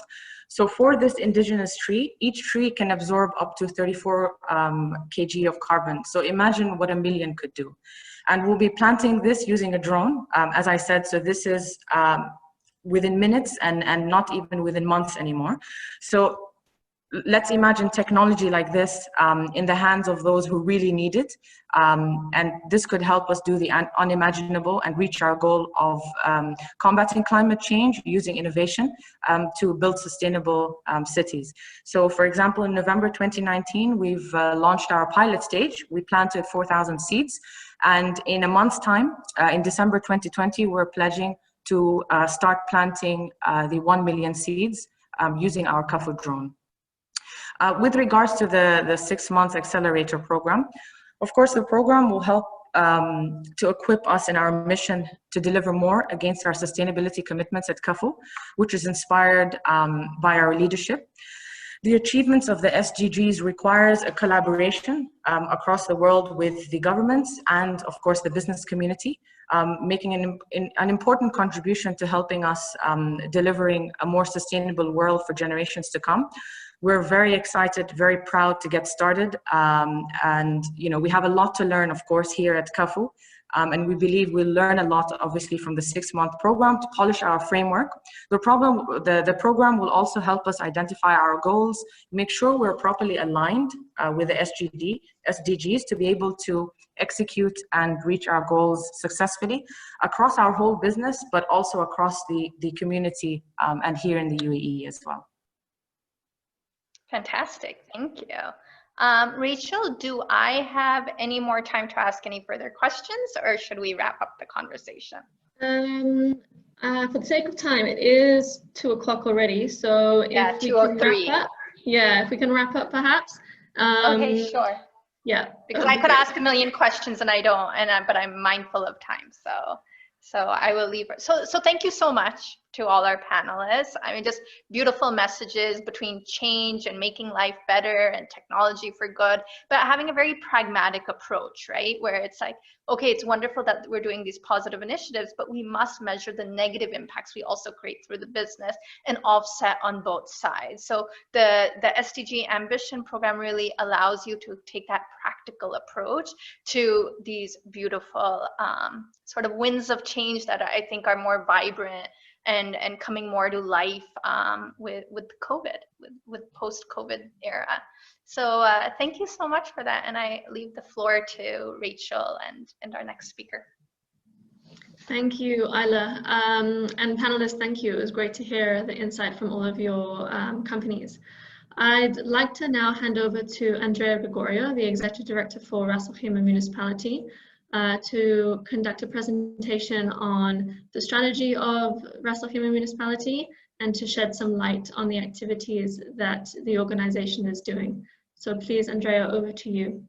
So for this indigenous tree, each tree can absorb up to 34 kg of carbon. So imagine what 1 million could do. And we'll be planting this using a drone, as I said, so this is within minutes and not even within months anymore. So let's imagine technology like this in the hands of those who really need it. And this could help us do the unimaginable and reach our goal of combating climate change using innovation to build sustainable cities. So for example, in November 2019, we've launched our pilot stage. We planted 4,000 seeds. And in a month's time, in December 2020, we're pledging to start planting the 1 million seeds using our Kafu drone. With regards to the 6 months accelerator program, of course, the program will help to equip us in our mission to deliver more against our sustainability commitments at Kafu, which is inspired by our leadership. The achievements of the SDGs requires a collaboration across the world with the governments and, of course, the business community, making an important contribution to helping us delivering a more sustainable world for generations to come. We're very excited, very proud to get started. And we have a lot to learn, of course, here at CAFU. And we believe we'll learn a lot, obviously, from the 6-month program to polish our framework. The program will also help us identify our goals, make sure we're properly aligned with the SDGs to be able to execute and reach our goals successfully across our whole business, but also across the community and here in the UAE as well. Fantastic, thank you. Rachel, do I have any more time to ask any further questions, or should we wrap up the conversation? For the sake of time, it is 2 o'clock already, so yeah, if we can wrap up, if we can wrap up perhaps. Okay, sure. Yeah, because I could ask a million questions and I don't, but I'm mindful of time, so I will leave. So thank you so much to all our panelists. I mean, just beautiful messages between change and making life better and technology for good, but having a very pragmatic approach, right? Where it's like, okay, it's wonderful that we're doing these positive initiatives, but we must measure the negative impacts we also create through the business and offset on both sides. So the SDG Ambition program really allows you to take that practical approach to these beautiful sort of winds of change that I think are more vibrant and coming more to life with COVID, with post-COVID era. So thank you so much for that. And I leave the floor to Rachel and our next speaker. Thank you, Ayla. And panelists, thank you. It was great to hear the insight from all of your companies. I'd like to now hand over to Andrea Gregorio, the Executive Director for Ras Al Khaimah Municipality, to conduct a presentation on the strategy of Ras Al Khaimah Municipality and to shed some light on the activities that the organization is doing. So please, Andrea, over to you.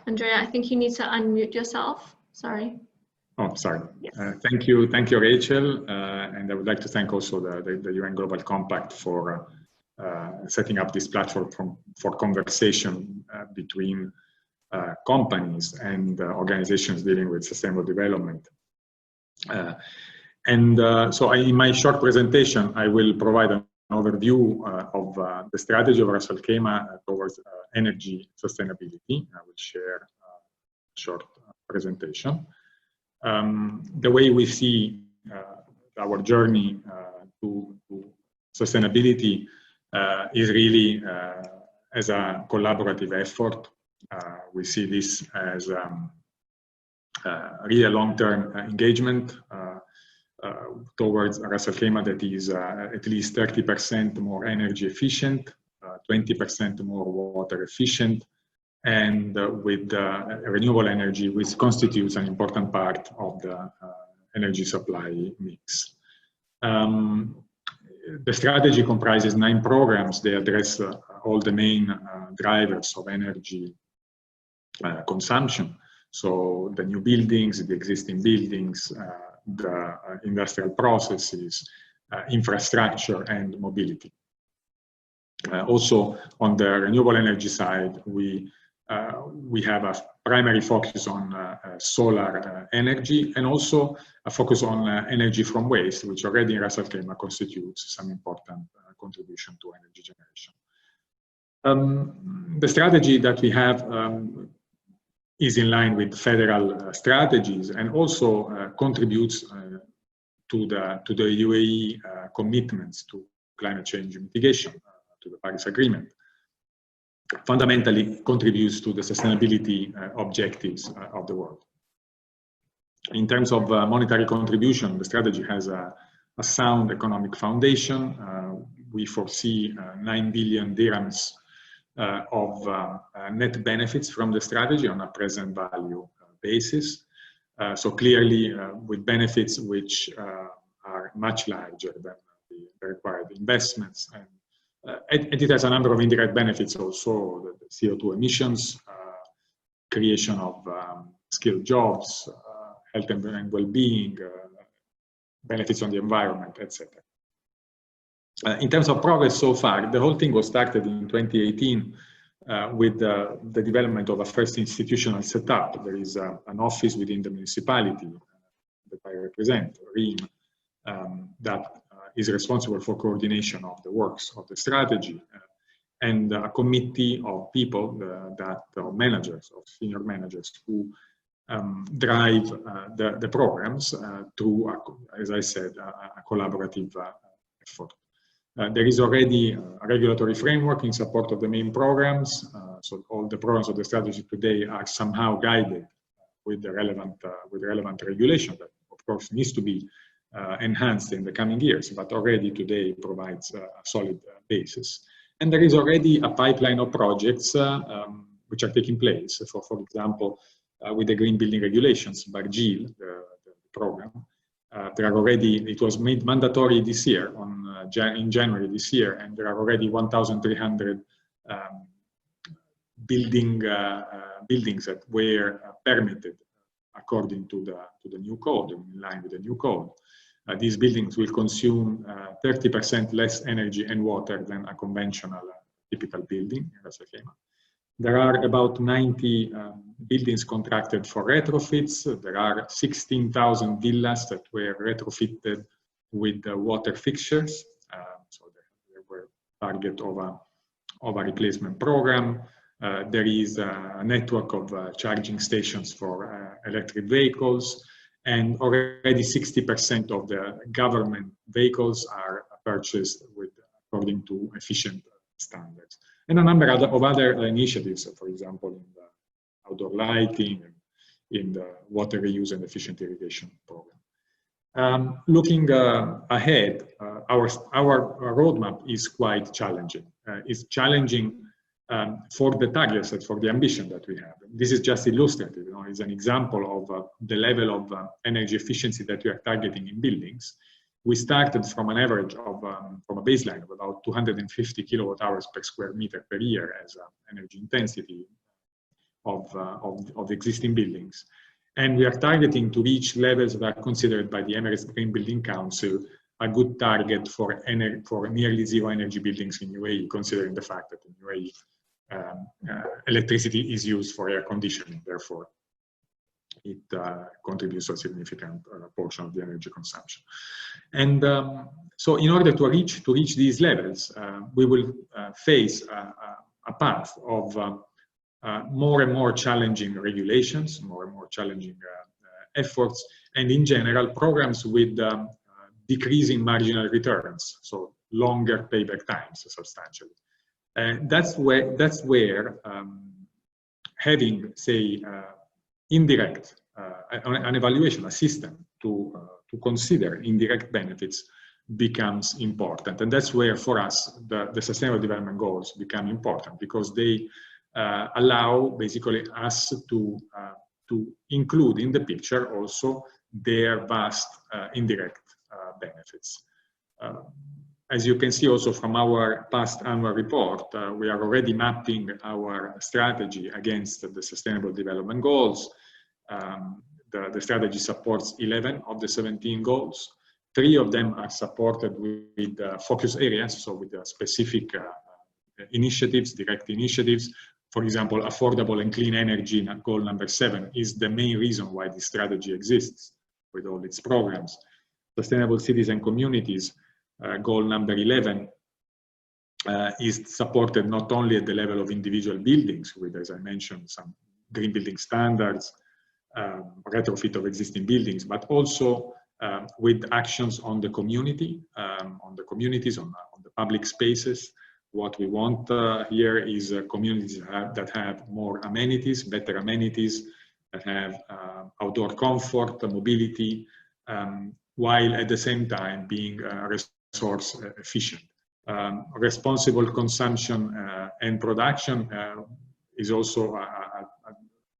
Andrea, I think you need to unmute yourself. Sorry. Oh, sorry. Yes. Thank you, Rachel. And I would like to thank also the UN Global Compact for setting up this platform for conversation between companies and organizations dealing with sustainable development. So in my short presentation, I will provide an overview of the strategy of Ras Al Khaimah towards energy sustainability. I will share a short presentation. The way we see our journey to sustainability is really as a collaborative effort. We see this as really a long-term engagement towards Ras Al Khaimah that is at least 30% more energy efficient, 20% more water efficient, and with renewable energy, which constitutes an important part of the energy supply mix. The strategy comprises 9 programs. They address all the main drivers of energy consumption. So the new buildings, the existing buildings, the industrial processes, infrastructure, and mobility. Also, on the renewable energy side, we have a primary focus on solar energy, and also a focus on energy from waste, which already in Ras Al Khaimah constitutes some important contribution to energy generation. The strategy that we have is in line with federal strategies, and also contributes to the UAE commitments to climate change mitigation, to the Paris Agreement. Fundamentally contributes to the sustainability objectives of the world. In terms of monetary contribution, the strategy has a sound economic foundation. We foresee 9 billion dirhams of net benefits from the strategy on a present value basis. So clearly with benefits which are much larger than the required investments. And it has a number of indirect benefits also, the CO2 emissions, creation of skilled jobs, health and well-being, benefits on the environment, etc. In terms of progress so far, the whole thing was started in 2018 with the development of a first institutional setup. There is an office within the municipality that I represent, REAM, that is responsible for coordination of the works of the strategy, and a committee of people, managers, of senior managers who drive the programs through, as I said, a collaborative effort. There is already a regulatory framework in support of the main programs, so all the programs of the strategy today are somehow guided with the relevant regulation that, of course, needs to be enhanced in the coming years, but already today provides a solid basis. And there is already a pipeline of projects which are taking place. For example, with the green building regulations, BARGIL, the program, there are already, it was made mandatory this year, in January this year, and there are already 1,300 buildings that were permitted according to the new code, in line with the new code. These buildings will consume 30% less energy and water than a conventional typical building in Ras Al Khaimah. There are about 90 buildings contracted for retrofits. There are 16,000 villas that were retrofitted with water fixtures. So there were target of a replacement program. There is a network of charging stations for electric vehicles, and already 60% of the government vehicles are purchased according to efficient standards. And a number of other initiatives, for example, in the outdoor lighting, and in the water reuse and efficient irrigation program. Looking ahead, our roadmap is quite challenging. It's challenging for the targets and for the ambition that we have. This is just illustrative, it's an example of the level of energy efficiency that we are targeting in buildings. We started from an average of, from a baseline of about 250 kilowatt hours per square meter per year as energy intensity of existing buildings. And we are targeting to reach levels that are considered by the Emirates Green Building Council a good target for nearly zero energy buildings in UAE, considering the fact that in UAE electricity is used for air conditioning, therefore it contributes to a significant portion of the energy consumption. And so in order to reach these levels, we will face a path of more and more challenging regulations, more and more challenging efforts, and in general, programs with decreasing marginal returns, so longer payback times substantially. And that's where having, say, indirect, an evaluation, a system to consider indirect benefits becomes important. And that's where, for us, the Sustainable Development Goals become important, because they allow basically us to include in the picture also their vast indirect benefits. As you can see also from our past annual report, we are already mapping our strategy against the Sustainable Development Goals. The strategy supports 11 of the 17 goals. 3 of them are supported with focus areas, so with specific initiatives, direct initiatives. For example, affordable and clean energy, goal number 7, is the main reason why this strategy exists with all its programs. Sustainable cities and communities, goal number 11, is supported not only at the level of individual buildings with, as I mentioned, some green building standards, retrofit of existing buildings, but also with actions on the community, on the communities, on the public spaces. What we want here is communities that have more amenities, better amenities, that have outdoor comfort, mobility, while at the same time being resource efficient. Responsible consumption and production is also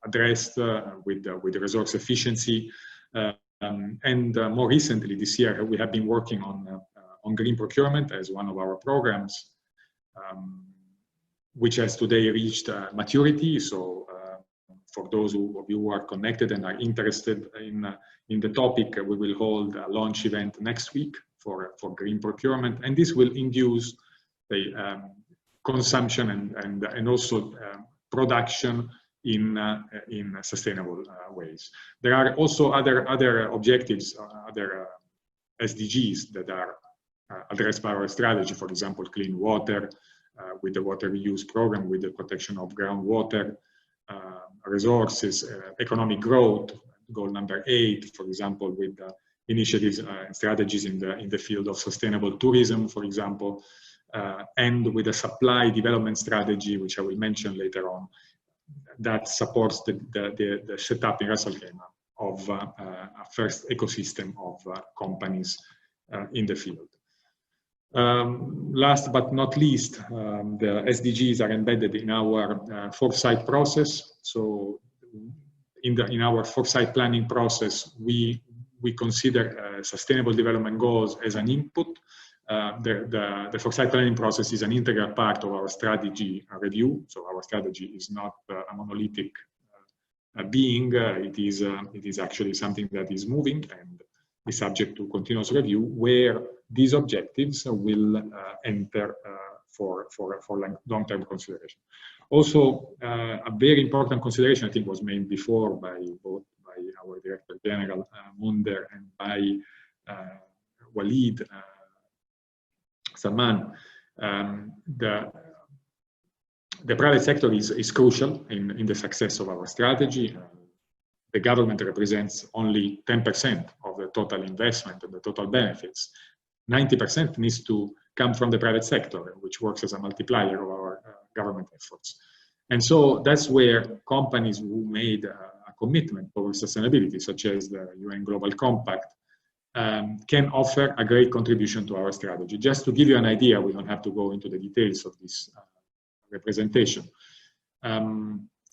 addressed with resource efficiency. And more recently this year, we have been working on green procurement as one of our programs, which has today reached maturity. So for those of you who are connected and are interested in the topic, we will hold a launch event next week for green procurement, and this will induce the consumption and also production in sustainable ways. There are also other objectives, other SDGs that are addressed by our strategy. For example, clean water with the water reuse program, with the protection of groundwater resources, economic growth, goal number 8, for example, with initiatives and strategies in the field of sustainable tourism, for example, and with a supply development strategy, which I will mention later on, that supports the setup in Ras Al Khaimah of a first ecosystem of companies in the field. Last but not least, the SDGs are embedded in our foresight process. So in our foresight planning process, we consider sustainable development goals as an input. The foresight planning process is an integral part of our strategy review. So our strategy is not a monolithic being. It is actually something that is moving and is subject to continuous review, where these objectives will enter for long-term consideration. Also, a very important consideration, I think, was made before by our Director General Munder and by Walid Salman. The private sector is crucial in the success of our strategy. The government represents only 10% of the total investment and the total benefits. 90% needs to come from the private sector, which works as a multiplier of our government efforts. And so that's where companies who made a commitment towards sustainability, such as the UN Global Compact, can offer a great contribution to our strategy. Just to give you an idea, we don't have to go into the details of this representation.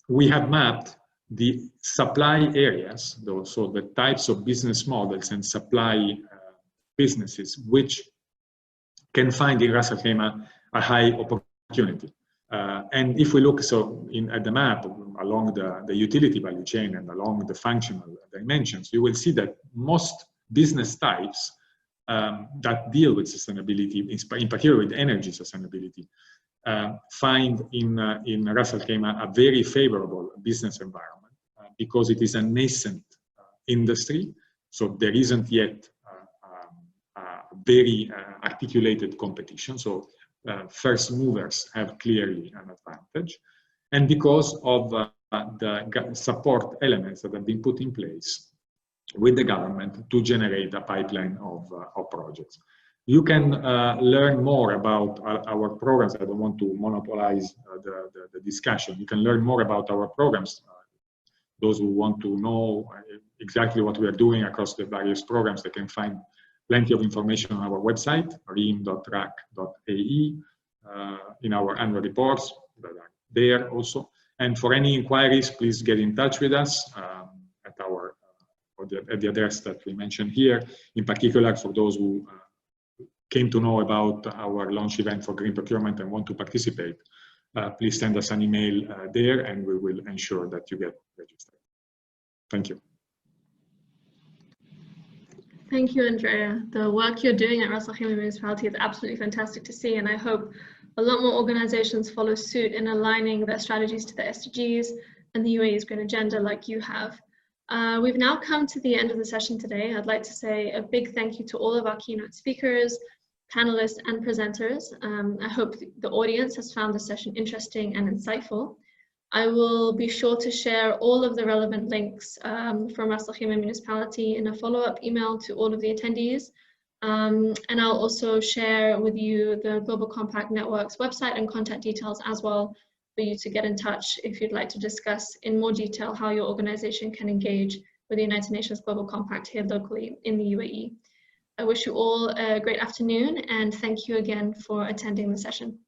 We have mapped the supply areas, so the types of business models and supply businesses which can find in Ras Al Khaimah a high opportunity. And if we look at the map along the utility value chain and along the functional dimensions, you will see that most business types that deal with sustainability, in particular with energy sustainability, find in Ras Al Khaimah a very favorable business environment because it is a nascent industry, so there isn't yet very articulated competition, so first movers have clearly an advantage, and because of the support elements that have been put in place with the government to generate a pipeline of projects. You can learn more about our programs. I don't want to monopolize the discussion. You can learn more about our programs. Those who want to know exactly what we are doing across the various programs, they can find plenty of information on our website, ream.rac.ae, in our annual reports that are there also. And for any inquiries, please get in touch with us at the address that we mentioned here. In particular, for those who came to know about our launch event for green procurement and want to participate, please send us an email there and we will ensure that you get registered. Thank you. Thank you, Andrea. The work you're doing at Ras Al Khaimah Municipality is absolutely fantastic to see, and I hope a lot more organizations follow suit in aligning their strategies to the SDGs and the UAE's green agenda like you have. We've now come to the end of the session today. I'd like to say a big thank you to all of our keynote speakers, panelists, and presenters. I hope the audience has found the session interesting and insightful. I will be sure to share all of the relevant links from Ras Al Khaimah Municipality in a follow-up email to all of the attendees. And I'll also share with you the Global Compact Network's website and contact details as well for you to get in touch if you'd like to discuss in more detail how your organization can engage with the United Nations Global Compact here locally in the UAE. I wish you all a great afternoon and thank you again for attending the session.